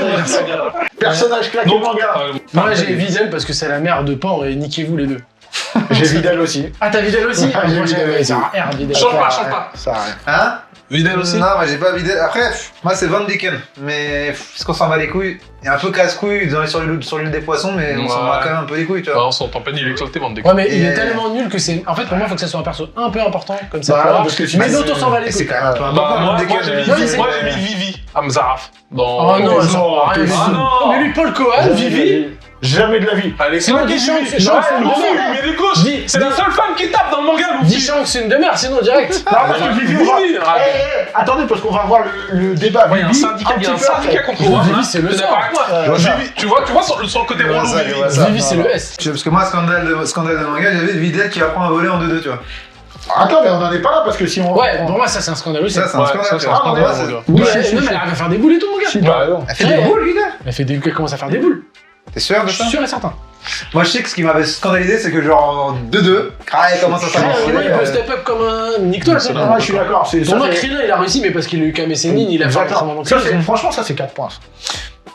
S5: Personnage claqué manga.
S4: Moi, j'ai Videl parce que c'est la mère de Pan et niquez-vous les deux.
S5: J'ai Vidal aussi.
S4: Ah, t'as Videl aussi?
S5: Ouais,
S4: Ah,
S5: j'ai
S4: moi,
S5: Vidal
S4: j'avais
S5: aussi.
S4: c'est un R, Videl.
S3: Change pas.
S5: Ça arrive.
S2: Hein
S3: Videl aussi.
S2: Non, moi j'ai pas vidé. Après, moi c'est Van Dicken. Mais est-ce qu'on s'en bat les couilles? Il y a un peu casse-couille sur l'île des poissons, mais on s'en
S3: Ouais.
S2: bat quand même un peu les couilles, tu vois.
S3: On s'entend pas, il est exalté, Van Dijk.
S4: Ouais, mais il est
S2: Et-
S4: tellement nul que c'est. En fait, pour moi, il faut que ça soit un perso un peu important, comme ça.
S5: Bah,
S4: tu vois.
S5: parce que
S4: Mais
S5: sinon,
S4: dont on s'en va les
S2: C'est
S4: couilles.
S2: quand même un peu important, Van
S3: Moi,
S2: Dicken.
S3: j'ai mis Vivi Amzaraf.
S4: Oh non,
S5: Oh,
S4: ça prend rien du
S3: ah
S4: tout.
S3: non.
S4: Mais lui, Paul Cohen, Vivi.
S5: Jamais de la vie.
S3: Allez, c'est
S4: Sinon,
S3: moi qui
S4: dis
S3: suis.
S4: Shanks, Shanks, c'est une
S3: Luffy,
S4: demeure.
S3: mais les gauches.
S4: Dis-
S3: C'est la seule femme qui tape dans le manga,
S4: Dis
S3: Luffy.
S4: Shanks, c'est une demeure, sinon direct.
S5: Non, parce que Vivi, on va...
S3: Vivi,
S5: Attendez, parce qu'on va avoir le débat.
S3: Ouais, il y a un
S5: Vivi,
S3: syndicat,
S5: un
S3: il y a un
S5: petit peu
S3: syndicat
S5: après.
S3: contre moi.
S4: Vivi, c'est le
S3: T'es
S4: sang.
S3: d'accord avec moi Vivi, tu vois sur le côté
S2: Ouais,
S3: relou,
S2: ça,
S3: Vivi.
S2: ouais, ça.
S4: Vivi, c'est le S.
S2: Parce que moi, scandale de manga, j'avais Videl qui apprend à voler en 2-2, tu vois.
S5: Attends, mais on en est pas là parce que si on.
S4: Ouais, pour moi, ça, c'est un scandale aussi.
S2: Ça, c'est un
S3: Ouais,
S2: scandale.
S3: ça,
S2: tu
S3: c'est
S2: vois.
S3: un scandale,
S2: Moi,
S3: mon
S2: c'est-
S3: gars.
S4: Oui,
S5: Ouais,
S4: elle
S5: si, si.
S4: arrive à faire des boules et tout, mon gars.
S5: Si, t'as raison.
S2: Elle fait des boules, Videl.
S4: Elle commence à faire des boules.
S2: T'es sûr de
S4: Je
S2: ça?
S4: suis sûr et certain.
S2: Moi, je sais que ce qui m'avait scandalisé, c'est que genre en 2-2, Kraï commence à
S4: Krillin,
S2: s'avancer.
S4: il peut step up comme un. Nique-toi, ça.
S5: Ah, je suis d'accord. C'est
S4: Pour
S5: ça,
S4: moi,
S5: c'est-
S4: Krillin, il a réussi, mais parce qu'il a eu Kame Sennin, il a fait un
S5: Exactement.
S4: entraînement
S5: Ça,
S4: d'entrée.
S5: franchement, ça, c'est 4 points.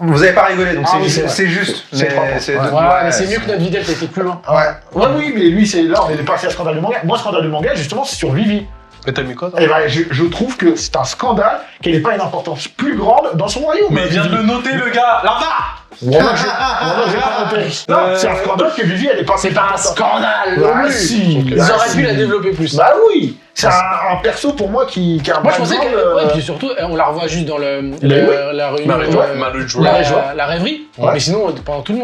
S2: Vous avez pas rigolé, donc
S5: Ah oui, c'est vrai.
S2: c'est juste.
S5: C'est
S2: Mais
S5: trois points.
S2: c'est
S5: Ouais.
S2: deux-
S4: Ouais,
S2: ouais,
S4: mais c'est mieux que notre Videl, t'as été plus loin.
S2: Ouais.
S5: Ouais, oui, mais lui, c'est là, on est passé à scandale du manga. Moi, scandale du manga, justement, c'est sur Vivi.
S3: Mais t'as mis quoi, toi
S5: Et ben, je trouve que c'est un scandale qu'elle n'ait pas une importance plus grande dans son royaume.
S3: Mais il vient de le noter, le gars. Là-bas.
S5: Moi, j'ai pas noté. Non, c'est un scandale que Vivi, elle est pas.
S4: C'est pas un scandale.
S5: Bah,
S4: non plus.
S5: si.
S4: Ils
S5: Bah,
S4: auraient
S5: si.
S4: pu la développer plus.
S5: Bah oui, c'est un perso pour moi qui a un
S4: Moi, je pensais
S5: background,
S4: que. Ouais, puis surtout, on la revoit juste dans
S5: Mais oui.
S4: la réunion. La rêverie.
S5: Ouais.
S4: Mais sinon, pendant tout le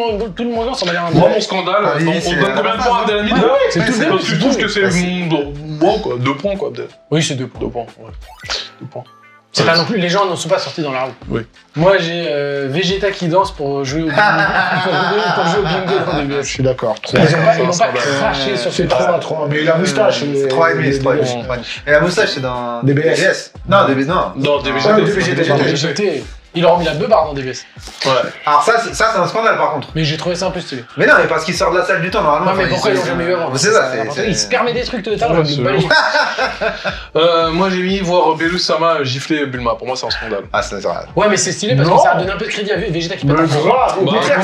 S4: manga, ça m'a l'air un
S3: Moi, mon scandale,
S2: Ah,
S3: on
S2: Vivi,
S3: on
S2: c'est
S3: donne
S2: la
S3: combien de
S2: base,
S3: points à
S2: hein.
S3: Abdelhamid
S5: Ouais,
S3: là
S4: c'est tout
S3: Parce
S4: le
S3: que
S4: début,
S3: tu trouves que c'est
S2: c'est-
S3: bon, quoi, 2 points, quoi.
S4: Oui, c'est 2 points.
S3: 2 points, ouais. 2 points.
S4: C'est pas non plus, les gens ne sont pas sortis dans la rue.
S3: Oui.
S4: Moi, j'ai Vegeta qui danse pour jouer au bingo, pour jouer au bingo dans DBS.
S5: Je suis d'accord.
S4: Ils n'ont pas craché sur ce
S5: C'est 3, mais la moustache.
S2: C'est 3,5. Et la moustache, c'est dans
S5: DBS.
S2: Non, DBS, non.
S3: Non, DBGT.
S4: DBGT. Il aura mis la beubarde dans DBS.
S3: Ouais.
S2: Alors ça, c'est un scandale par contre.
S4: Mais j'ai trouvé ça un peu stylé.
S2: Mais non, mais parce qu'il sort de la salle du temps normalement.
S4: Non, mais pourquoi ils l'ont jamais eu avant?
S2: C'est ça,
S4: Il se permet des trucs de tard,
S3: Ouais,
S4: je
S3: c'est
S4: me balaye.
S3: Moi j'ai mis voir Belus Sama gifler Bulma. Pour moi, c'est un scandale.
S2: Ah, c'est vrai.
S4: Ouais, mais c'est stylé parce que
S5: Non.
S4: ça donne un peu de crédit à Vegeta qui pète un
S5: Mais
S4: câble.
S5: grave, au
S3: Bah,
S5: contraire,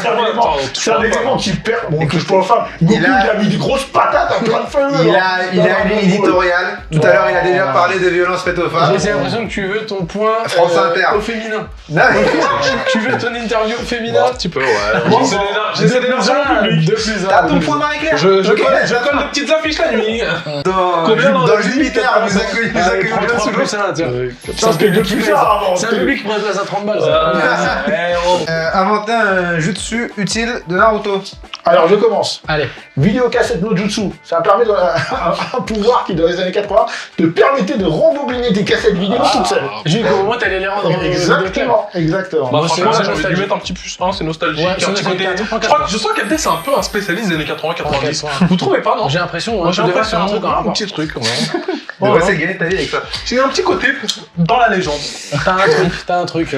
S5: c'est un élément qui perd. Bon, touche pas aux femmes. Goku, il a mis des grosses patates à plein de feu.
S2: Il a une ligne éditoriale. Tout à l'heure, il a déjà parlé de violences faites aux femmes.
S4: J'ai l'impression que tu veux ton point
S2: France Inter.
S4: au féminin.
S2: Non, mais-
S4: Tu veux ton interview au féminin?
S3: Un petit peu, ouais.
S4: Bon,
S3: J'essaie d'énerver le public.
S4: 2 plus 1.
S2: T'as ton point Marie-Claire.
S3: Je
S2: Ok.
S3: colle des petites affiches la nuit.
S2: Combien dans Jupiter, nous accueillons bien sous l'eau.
S5: Ça, c'était le plus tard avant.
S4: C'est un public qui prend la place à 30 balles. ça.
S2: Inventer un jutsu utile de Naruto.
S5: Alors, je commence.
S4: Allez.
S5: Vidéocassette no jutsu. Ça permet un pouvoir qui, dans les années 80, te permettait de rembobiner tes cassettes vidéo toutes seules.
S4: J'ai vu qu'au moment t'allais les rendre
S5: Exactement.
S3: Bah,
S4: Moi,
S3: franchement,
S4: c'est
S3: j'ai envie de lui
S4: nostalgique.
S3: mettre un petit plus 1, c'est nostalgique.
S4: Ouais,
S3: un petit côté. Je sens qu'Abdel, c'est un peu un spécialiste des années 80-90. Vous trouvez pas, non?
S4: J'ai l'impression,
S3: Moi, j'ai
S4: tu devrais
S3: l'impression
S4: faire un truc en
S3: un
S4: rapport.
S3: petit truc.
S2: Tu devrais essayer de gagner ta vie avec ça.
S3: J'ai un petit côté dans la légende.
S4: T'as un truc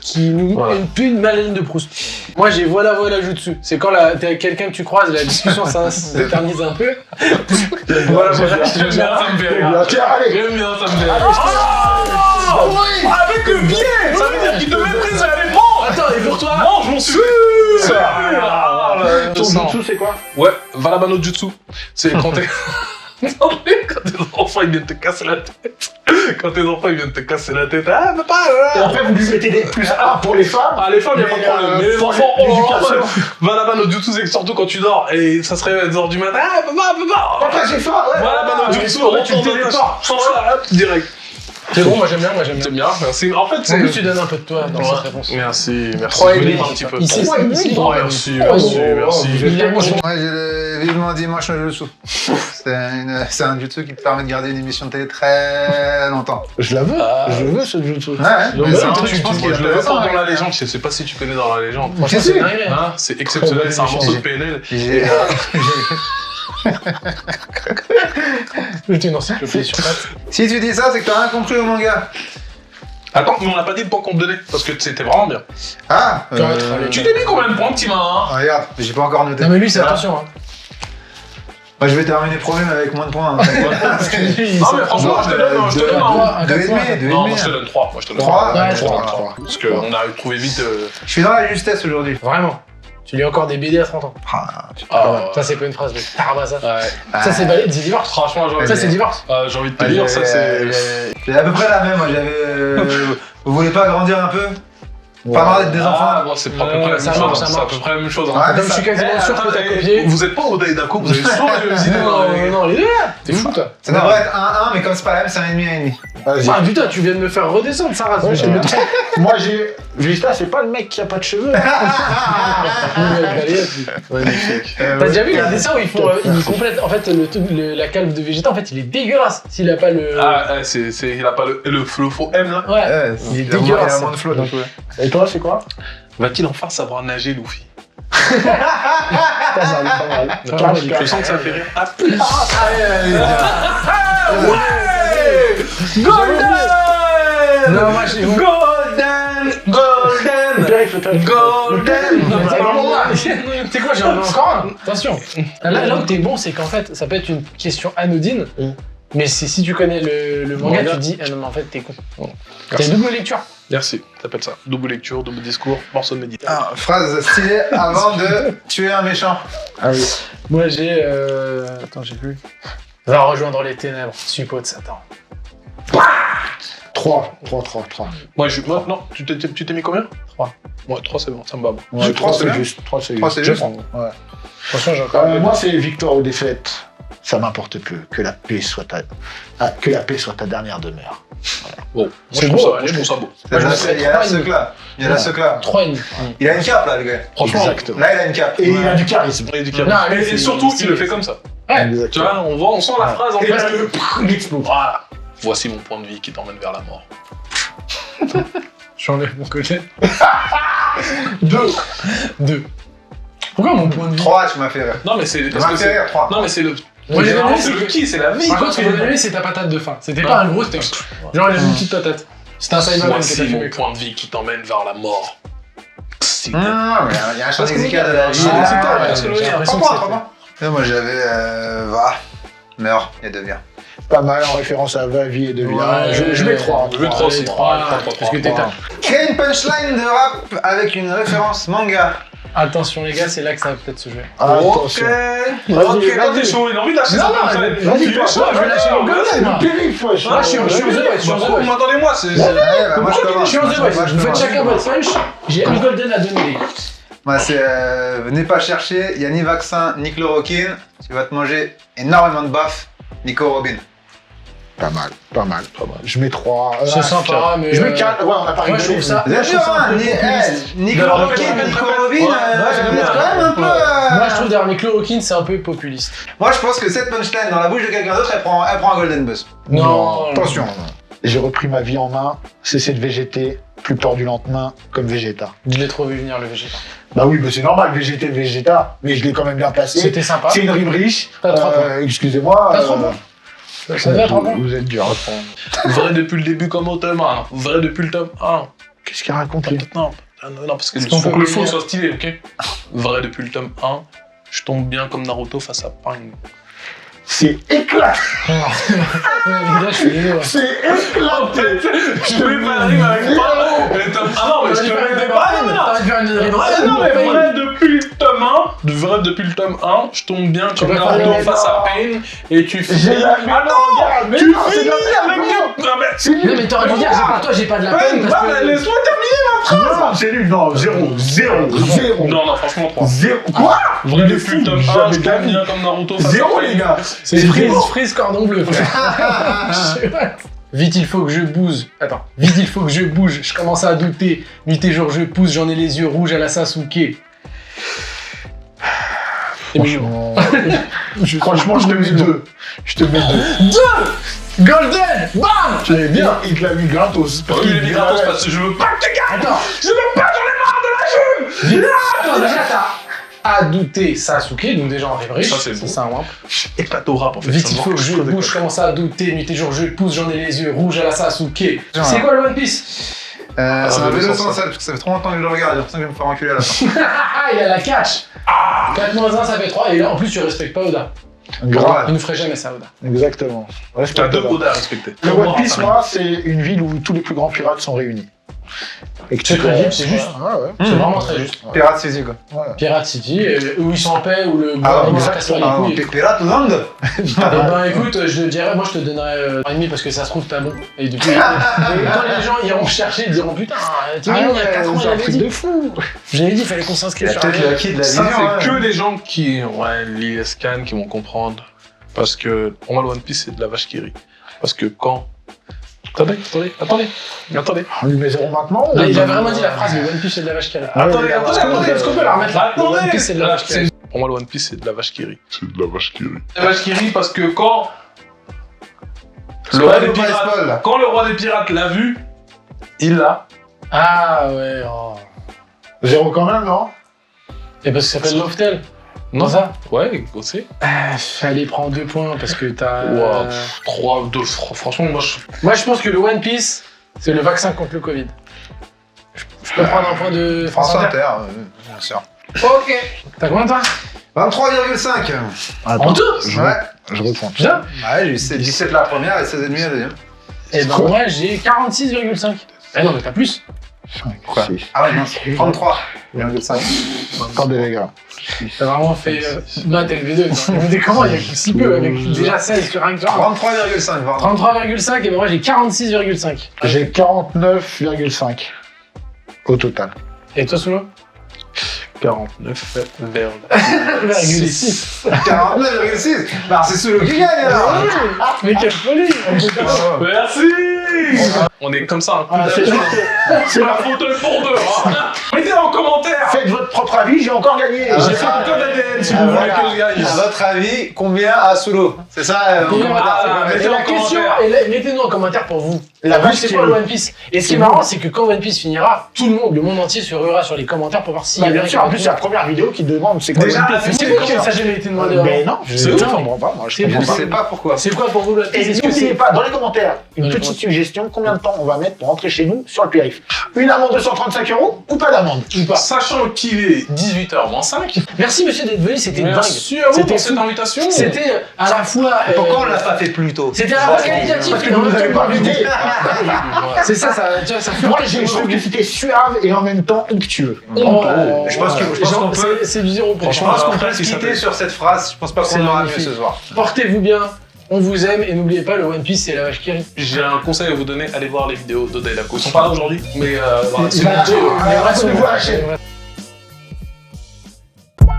S4: qui nous
S3: Voilà.
S4: une Madeleine de Proust. Moi j'ai voilà jutsu. C'est quand t'es avec quelqu'un que tu croises, la discussion s'éternise un peu.
S5: Voilà,
S3: J'aime bien, ça me fait rire.
S5: Tiens, allez.
S3: J'aime bien, ça me fait rire. Avec le pied. Ça veut dire qu'il te méprise, allez, prends.
S4: Attends, et pour toi?
S3: Non, je m'en suis.
S5: Ton jutsu, c'est quoi?
S3: Ouais, Valabano Jutsu. C'est quand t'es. Quand tes enfants ils viennent te casser la tête. Quand tes enfants ils viennent te casser la tête. Ah, papa,
S5: Et après, vous lui mettez des plus 1 pour les femmes.
S3: Ah, les femmes, y'a pas de problème. Mais les
S5: pour
S3: enfants, oh là
S5: l'éducation.
S3: là. Valabano Jutsu, c'est que surtout quand tu dors et ça se réveille à 2h du matin. Ah, papa.
S5: Papa, j'ai faim. Ouais.
S3: Valabano Jutsu,
S5: Ouais, tu
S3: retourne
S5: me
S3: dans ta
S5: téléportes.
S3: chambre. Voilà, hop, direct.
S4: C'est bon, moi j'aime bien.
S3: C'est bien, merci. En fait,
S4: En
S3: c'est.
S4: plus, tu donnes un peu de toi dans cette réponse.
S3: Merci.
S4: 3 et
S3: Je
S4: demi.
S3: vais un petit peu.
S4: Ici,
S5: Trois et demi.
S4: ici,
S5: Oh,
S3: Merci.
S4: Il a mis
S2: Moi, j'ai vivement dimanche no jutsu. C'est un jutsu qui te permet de garder une émission de télé très longtemps.
S5: Je la veux. Je veux ce jutsu.
S2: Ouais,
S3: Donc,
S2: mais
S3: c'est un truc,
S2: je
S3: je pense
S2: pense
S3: qu'il
S2: qu'il
S3: est
S2: est intéressant.
S3: dans la légende. Je sais pas si tu connais dans la légende.
S4: Franchement, c'est dingue.
S3: Hein, c'est exceptionnel, c'est un morceau de PNL.
S4: J'étais une encyclopédie sur pattes.
S2: Si tu dis ça, c'est que t'as rien compris au manga.
S3: Attends, mais on n'a pas dit le point qu'on me donnait, parce que c'était vraiment bien.
S2: Ah,
S3: Tu t'es mis combien de points, petit main?
S2: regarde, j'ai pas encore noté.
S4: Non, mais lui, c'est
S2: Voilà.
S4: attention.
S2: Moi, je vais terminer premier avec moins de points.
S3: Non, mais franchement, je te donne un.
S2: Deux et demi.
S3: Non, moi je te donne 3. Moi je te donne
S2: 3.
S3: 3.
S4: Ouais,
S3: Je te donne 3.
S2: 3.
S3: Parce qu'on a trouvé vite.
S2: Je suis dans la justesse aujourd'hui.
S4: Vraiment. Tu lis encore des BD à 30 ans. Ça, c'est pas une phrase de Tarabassa.
S3: Ouais.
S4: Ça, c'est balai, c'est divorce.
S3: Franchement, j'ai envie
S4: Ça,
S3: de
S4: c'est divorce.
S3: j'ai envie de te dire, ça c'est.
S2: J'ai à peu près la même. Moi, j'avais. Vous voulez pas grandir un peu? Pas marre d'être des enfants?
S3: Ah, bon, c'est pas à peu près la
S4: Ça
S3: même
S4: marche,
S3: chose.
S4: ça
S3: C'est à
S4: marche.
S3: peu près la même chose.
S2: Ouais,
S4: Comme
S2: mais
S4: je suis
S2: ça-
S4: quasiment sûr que t'as
S3: Attendez,
S4: copié.
S3: Vous êtes pas au Daidaco, vous avez souvent les mêmes idées dans les.
S4: Non, les deux. T'es fou, toi.
S2: Ça devrait être 1-1, mais comme c'est pas la même, c'est 1,5.
S5: Vas-y.
S4: Ah putain, tu viens de me faire redescendre, Sarah.
S5: Ouais,
S4: Je me trompe.
S5: Moi, j'ai. Vista, c'est pas le mec qui a pas de cheveux.
S4: T'as déjà vu les dessins où ils font, ils complètent, en fait, la calve de Vegeta, en fait, il est dégueulasse s'il a pas le.
S3: Ah, il a pas le faux M là.
S4: Ouais.
S2: Il
S4: est dégueulasse.
S2: Il a moins de flow, donc ouais.
S5: Et toi, c'est quoi?
S3: Va-t-il enfin savoir nager, Luffy?
S5: Pas mal, pas mal.
S3: Je sens que ça fait rire. Ah,
S4: Non, moi, j'ai. T'es quoi, j'en ai encore un. Attention. Là où t'es bon, c'est qu'en fait, ça peut être une question anodine. Mais si tu connais le manga, tu te dis, ah non, mais en fait, t'es con. T'as une double lecture.
S3: Merci, t'appelles ça. Double lecture, double discours, morceau de méditation.
S2: Ah, phrase stylée avant de tuer un méchant.
S5: Ah oui.
S4: Moi, j'ai. Attends, j'ai plus. Va rejoindre les ténèbres, suppôt de Satan.
S5: 3.
S3: Moi, non, tu t'es mis combien?
S4: 3.
S3: Ouais, 3 c'est bon, ça me va.
S5: Ouais, 3
S2: c'est
S5: c'est
S2: bien.
S5: juste. 3 c'est
S2: 3, c'est
S5: juste.
S2: juste.
S5: Ouais.
S4: Attention, j'ai encore.
S5: Moi, c'est victoire ou défaite. Ça m'importe peu. Que la paix soit ta dernière demeure.
S3: Bon,
S5: C'est
S3: moi,
S5: beau,
S3: je trouve ça beau.
S2: Il y a
S4: je
S2: la
S4: mettrais
S2: il y a la
S4: 3,5.
S2: seuk là. Il y a la seuk là.
S4: 3,5.
S2: Il a une cape là, le gars.
S3: Franchement,
S5: Exactement.
S2: Là, il a une cape.
S5: Et il a du charisme.
S3: il est du
S4: Non,
S3: calme.
S4: mais
S3: Et
S4: c'est-
S3: surtout,
S4: c'est-
S3: il le fait comme ça.
S4: Ouais.
S3: Tu vois, on sent la phrase en
S5: Et
S3: fait.
S5: là, il explose.
S3: Voilà. Voici mon point de vie qui t'emmène vers la mort.
S4: J'enlève mon côté. 2. Pourquoi mon point de vie
S2: 3, tu m'as fait rire.
S3: Non mais c'est...
S2: Tu
S3: parce
S2: m'as
S3: que
S2: fait
S3: c'est-
S2: rire, 3.
S3: Non mais c'est le...
S4: Moi, j'ai
S3: Généralement,
S4: aimé,
S3: c'est
S4: c'est
S3: le
S4: que-
S3: qui, c'est la vie.
S4: Par
S3: quoi,
S4: contre, ce
S3: tu
S4: que j'ai
S3: vois.
S4: aimé, c'est ta patate de fin. C'était pas un gros steak. Genre, il a une petite patate. C'était un Cyberman que
S3: Voici
S4: t'as
S3: mon
S4: fumé.
S3: point de vie qui t'emmène vers la mort. Si.
S2: Non, mais il y a un chant musical de la vie.
S4: c'est toi,
S2: Ah,
S4: ouais,
S2: j'ai
S4: j'ai l'impression
S2: l'impression
S4: que
S2: que moi j'avais va, meurt et devient.
S5: Pas mal en référence à Va, Vie et Devient.
S4: Ouais,
S5: Je mets 3.
S3: Je mets 3 aussi.
S4: 3, parce que t'es
S3: trois.
S2: Créer une punchline de rap avec une référence manga.
S4: Attention les gars, c'est là que ça va peut-être se jouer.
S5: Attention.
S2: Ok.
S3: Ok, toi t'es chaud, il a envie de lâcher ça comme ça.
S5: Vas-y, toi,
S4: je vais lâcher mon golden, moi.
S5: Périph', wesh.
S4: Ah, je suis en The Voice, je suis en The Voice.
S3: Attendez-moi, c'est...
S2: Ouais, bah, moi je
S4: Je
S2: commence.
S4: suis en The
S2: Moi,
S4: Voice.
S2: je
S4: Vous faites
S2: commence.
S4: chacun votre punch. J'ai un golden à donner les gars.
S2: Moi c'est venez pas chercher, il y a ni vaccin ni chloroquine, tu vas te manger énormément de baffes, Nico Robin.
S5: Pas mal, pas mal. Je mets 3.
S4: C'est sympa, mais.
S5: Je mets 4. Ouais, on a pas
S4: Moi, je
S5: rigolé.
S4: trouve ça.
S2: Vous êtes sûr, hein, ni chloroquine, ni Nico Robin, vous êtes quand même un peu...
S4: Moi, je trouve d'ailleurs les chloroquines, c'est un peu populiste.
S2: Moi je pense que cette punchline dans la bouche de quelqu'un d'autre, elle prend un golden buzz.
S4: Non.
S2: Attention.
S5: J'ai repris ma vie en main, cessé de végéter, plus peur du lendemain, comme Végéta.
S4: Je l'ai trop vu venir le végétal.
S5: Bah oui, mais c'est normal, végéter, Végéta, mais je l'ai quand même bien placé.
S4: C'était sympa.
S5: C'est une rime riche.
S4: T'as 3 points.
S5: Excusez-moi.
S4: T'as 3 points. Ça devait être 3 points.
S5: Vous êtes dur à prendre.
S3: Vrai depuis le début comme au tome 1. Vrai depuis le tome 1.
S5: Qu'est-ce qu'il raconte lui?
S3: Non, non, parce que
S4: Est-ce qu'on
S3: faut
S4: peut
S3: que le
S4: venir
S3: fond soit stylé, ok? Vrai depuis le tome 1. Je tombe bien comme Naruto face à Pang.
S5: C'est éclaté.
S4: Ouais, les gars, je suis désolé. Ouais.
S5: C'est éclaté.
S3: Je te mets pas la rime avec Pang. Le tome 1, non, mais je te mets des pas.
S4: T'aurais dû faire une rime.
S3: Non, mais vrai depuis le tome 1. Vrai depuis le tome 1. Je tombe bien comme
S4: peux
S3: Naruto
S4: faire les
S3: face à Pain. Et tu finis.
S5: J'ai la
S3: Attends!
S5: mais
S3: Tu
S5: non, c'est
S3: finis
S5: la-
S3: avec
S5: non.
S3: du. Ah, mais.
S4: Non, mais t'aurais dû dire, j'ai pas toi, j'ai pas de la peine. Parce que.
S3: Laisse-moi terminer ma
S5: Non, c'est nul. Non, 0. 0.
S3: Non, non, franchement, 3.
S5: 0. Quoi?
S3: Vrai depuis le tome 1, je
S5: Jamais
S3: tombe
S5: d'amis.
S3: bien comme Naruto face à
S5: 0
S3: Pain.
S5: les gars.
S4: C'est Freeze cordon bleu, frère. Vite, il faut que je bouge. Attends. Vite, il faut que je bouge. Je commence à douter. Nuit et jour, je pousse. J'en ai les yeux rouges à la Sasuke.
S5: Franchement, franchement, je te mets 2. Je te mets 2.
S4: Golden! Bam!
S5: J'avais bien. Il te l'a mis gratos.
S3: Oui, il est mis gratos parce que je veux pas que tu gagnes.
S4: Attends.
S3: Je veux pas, j'en ai marre de la jume.
S4: Attends, déjà, t'as à douter Sasuke, donc déjà en rêverie.
S3: Ça, c'est beau.
S4: ça, un wimp.
S3: Éclate au rap en fait.
S4: Vite,
S3: ça
S4: il
S3: me
S4: faut que
S3: manque,
S4: je
S3: connais
S4: bouge.
S3: pas.
S4: Je commence à douter. Nuit et jour, je pousse. J'en ai les yeux rouges à la Sasuke. C'est quoi le One Piece?
S2: C'est un
S3: ça
S2: vélo
S3: fait
S2: sans
S3: sens,
S2: salle, parce que ça fait trop longtemps que je le regarde, j'ai l'impression qu'il va me faire enculer à la fin.
S4: Ah, il a la catch. 4 moins 1, ça fait 3. Et là, en plus, tu respectes pas Oda.
S5: Grave.
S4: Il ne ferait jamais ça, Oda.
S5: Exactement.
S3: T'as 2 Oda à respecter.
S5: Le One Piece, moi, c'est une ville où tous les plus grands pirates sont réunis. Et que
S4: C'est
S5: tu
S4: crédible,
S5: peux-
S4: c'est juste.
S5: Ouais, ouais.
S4: C'est vraiment très juste.
S2: Pirate City quoi.
S4: Pirate City, où ils sont en paix, où le
S2: Ah,
S4: gouvernement
S5: exactement.
S4: casse pas
S2: Ah,
S4: les couilles.
S2: Pirate Land.
S4: Eh ben écoute, je te dirais, moi je te donnerais 1,5 parce que ça se trouve t'as bon. Et depuis, et quand les gens iront chercher, ils diront putain, t'imagines, il y a 4 ans,
S5: c'est un
S4: j'avais
S5: truc
S4: dit.
S5: de fou.
S4: J'avais dit, il fallait qu'on
S2: Il
S4: s'inscrive
S2: y a
S4: sur
S2: peut-être
S4: un
S2: le acquis de la
S3: Ça,
S2: vision.
S3: c'est
S2: hein.
S3: que les gens qui. Ouais, les scans qui vont comprendre. Parce que pour moi, le One Piece, c'est de la vache qui rit. Parce que quand. Attendez.
S5: On lui met 0 maintenant.
S4: Là, il a vraiment dit la phrase, le One Piece c'est de la vache qui rit.
S3: Attendez,
S4: Est-ce qu'on peut la remettre là? Le One Piece c'est de la vache qui rit.
S3: Pour moi, le One Piece, c'est de la vache qui rit. La vache qui rit parce que quand. Le roi des pirates. Quand le roi des pirates l'a vu, il l'a.
S4: Ah ouais, oh.
S5: 0 quand même, non?
S4: Et parce que ça s'appelle Loftel.
S3: Non,
S4: ça
S3: Ouais, c'est.
S4: Allez, prends 2 points parce que t'as.
S3: Wow. 3, 2, franchement, moi je.
S4: Moi je pense que le One Piece, c'est le vaccin contre le Covid. Je peux prendre un point de
S2: France Inter, bien sûr.
S4: Ok. T'as combien toi?
S2: 23,5.
S4: En tout?
S2: Ouais.
S5: Je reprends.
S4: Putain.
S2: Ouais, j'ai eu 17 la première et 16,5 la deuxième.
S4: Et ben moi j'ai 46,5. Eh non mais t'as plus.
S2: Quoi? Ah ouais, non, 33,5.
S5: Attendez, les gars.
S4: T'as vraiment fait maths LV2. Mais comment il y a si peu avec déjà 16 sur un que
S2: 33,5, pardon.
S4: 33,5 et ben moi j'ai 46,5.
S5: J'ai 49,5 au total.
S4: Et toi Soulo?
S3: 49 vers.
S4: 1,6.
S2: 49,6. Bah, c'est Solo qui gagne alors.
S4: Mais quelle folie.
S3: Merci. On est comme ça, un coup
S5: Ah, c'est
S3: d'habitude.
S5: juste
S3: C'est la fauteuil pour deux. Hein. Mettez en commentaire.
S5: Faites votre propre avis, j'ai encore gagné.
S2: Ah,
S3: J'ai fait un code ADN si vous voulez
S2: voilà.
S3: que je gagne.
S2: À votre avis, combien a Solo? C'est ça, en
S4: Et
S2: commentaire.
S3: voilà,
S2: c'est
S3: mettez
S4: Et
S3: en
S4: la question,
S3: commentaire.
S4: mettez-nous en commentaire pour vous.
S5: La vache
S4: c'est
S5: qui
S4: quoi
S5: rit.
S4: le One Piece? Et ce qui est marrant, c'est que quand One Piece finira, tout le monde entier se ruera sur les commentaires pour voir s'il y
S5: Bah,
S4: a
S5: bien sûr, en plus, c'est la première vidéo qui demande c'est quoi
S3: Déjà,
S5: le One Piece.
S4: Mais c'est quoi que ça n'a jamais été demandé
S5: Mais
S4: avant?
S5: non, je
S3: C'est
S5: ne
S3: ouf.
S5: comprends pas. Moi, je
S4: C'est
S5: comprends
S2: Je
S5: pas.
S2: sais pas pourquoi.
S4: C'est quoi pour vous le One Piece?
S5: Et
S4: Est-ce que
S5: n'oubliez
S4: c'est
S5: pas, dans les commentaires, une
S4: Dans les
S5: petite
S4: commentaires.
S5: suggestion, combien de temps on va mettre pour rentrer chez nous sur le périph'? Une amende de 135 € ou pas d'amende?
S4: ou pas?
S3: Sachant qu'il est 18h moins 5.
S4: Merci monsieur d'être venu, c'était dingue.
S3: Merci à vous
S4: C'était
S3: pour cette
S4: fou.
S3: invitation.
S4: C'était à la fois.
S2: Pourquoi on l'a pas fait plus tôt?
S4: C'était à la fois qualitatif
S5: Parce
S4: et
S5: que
S4: en
S5: vous
S4: même
S5: nous
S4: temps
S5: avez pas invité.
S4: C'est ça, tu vois, ça fait.
S5: Moi, je trouve que c'était suave et en même temps onctueux.
S4: Oh,
S2: Je pense qu'on peut-
S4: C'est du 0%.
S2: Je pense qu'on peut
S3: si
S2: se
S3: ça
S2: quitter
S3: peut-
S2: sur cette phrase. Je pense pas
S4: C'est
S2: qu'on aura mieux
S4: magnifique.
S2: ce soir.
S4: Portez-vous bien, on vous aime et n'oubliez pas, le One Piece c'est la vache qui rit.
S3: J'ai un conseil à vous donner, allez voir les vidéos de Dailaco. Ils sont pas là aujourd'hui, mais voilà,
S5: Il va abonnez-vous à la chaîne.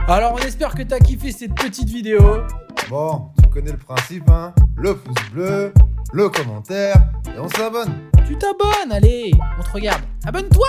S1: Alors on espère que t'as kiffé cette petite vidéo.
S7: Bon, tu connais le principe, hein? Le pouce bleu, le commentaire, et on s'abonne.
S1: Tu t'abonnes, allez, on te regarde. Abonne-toi!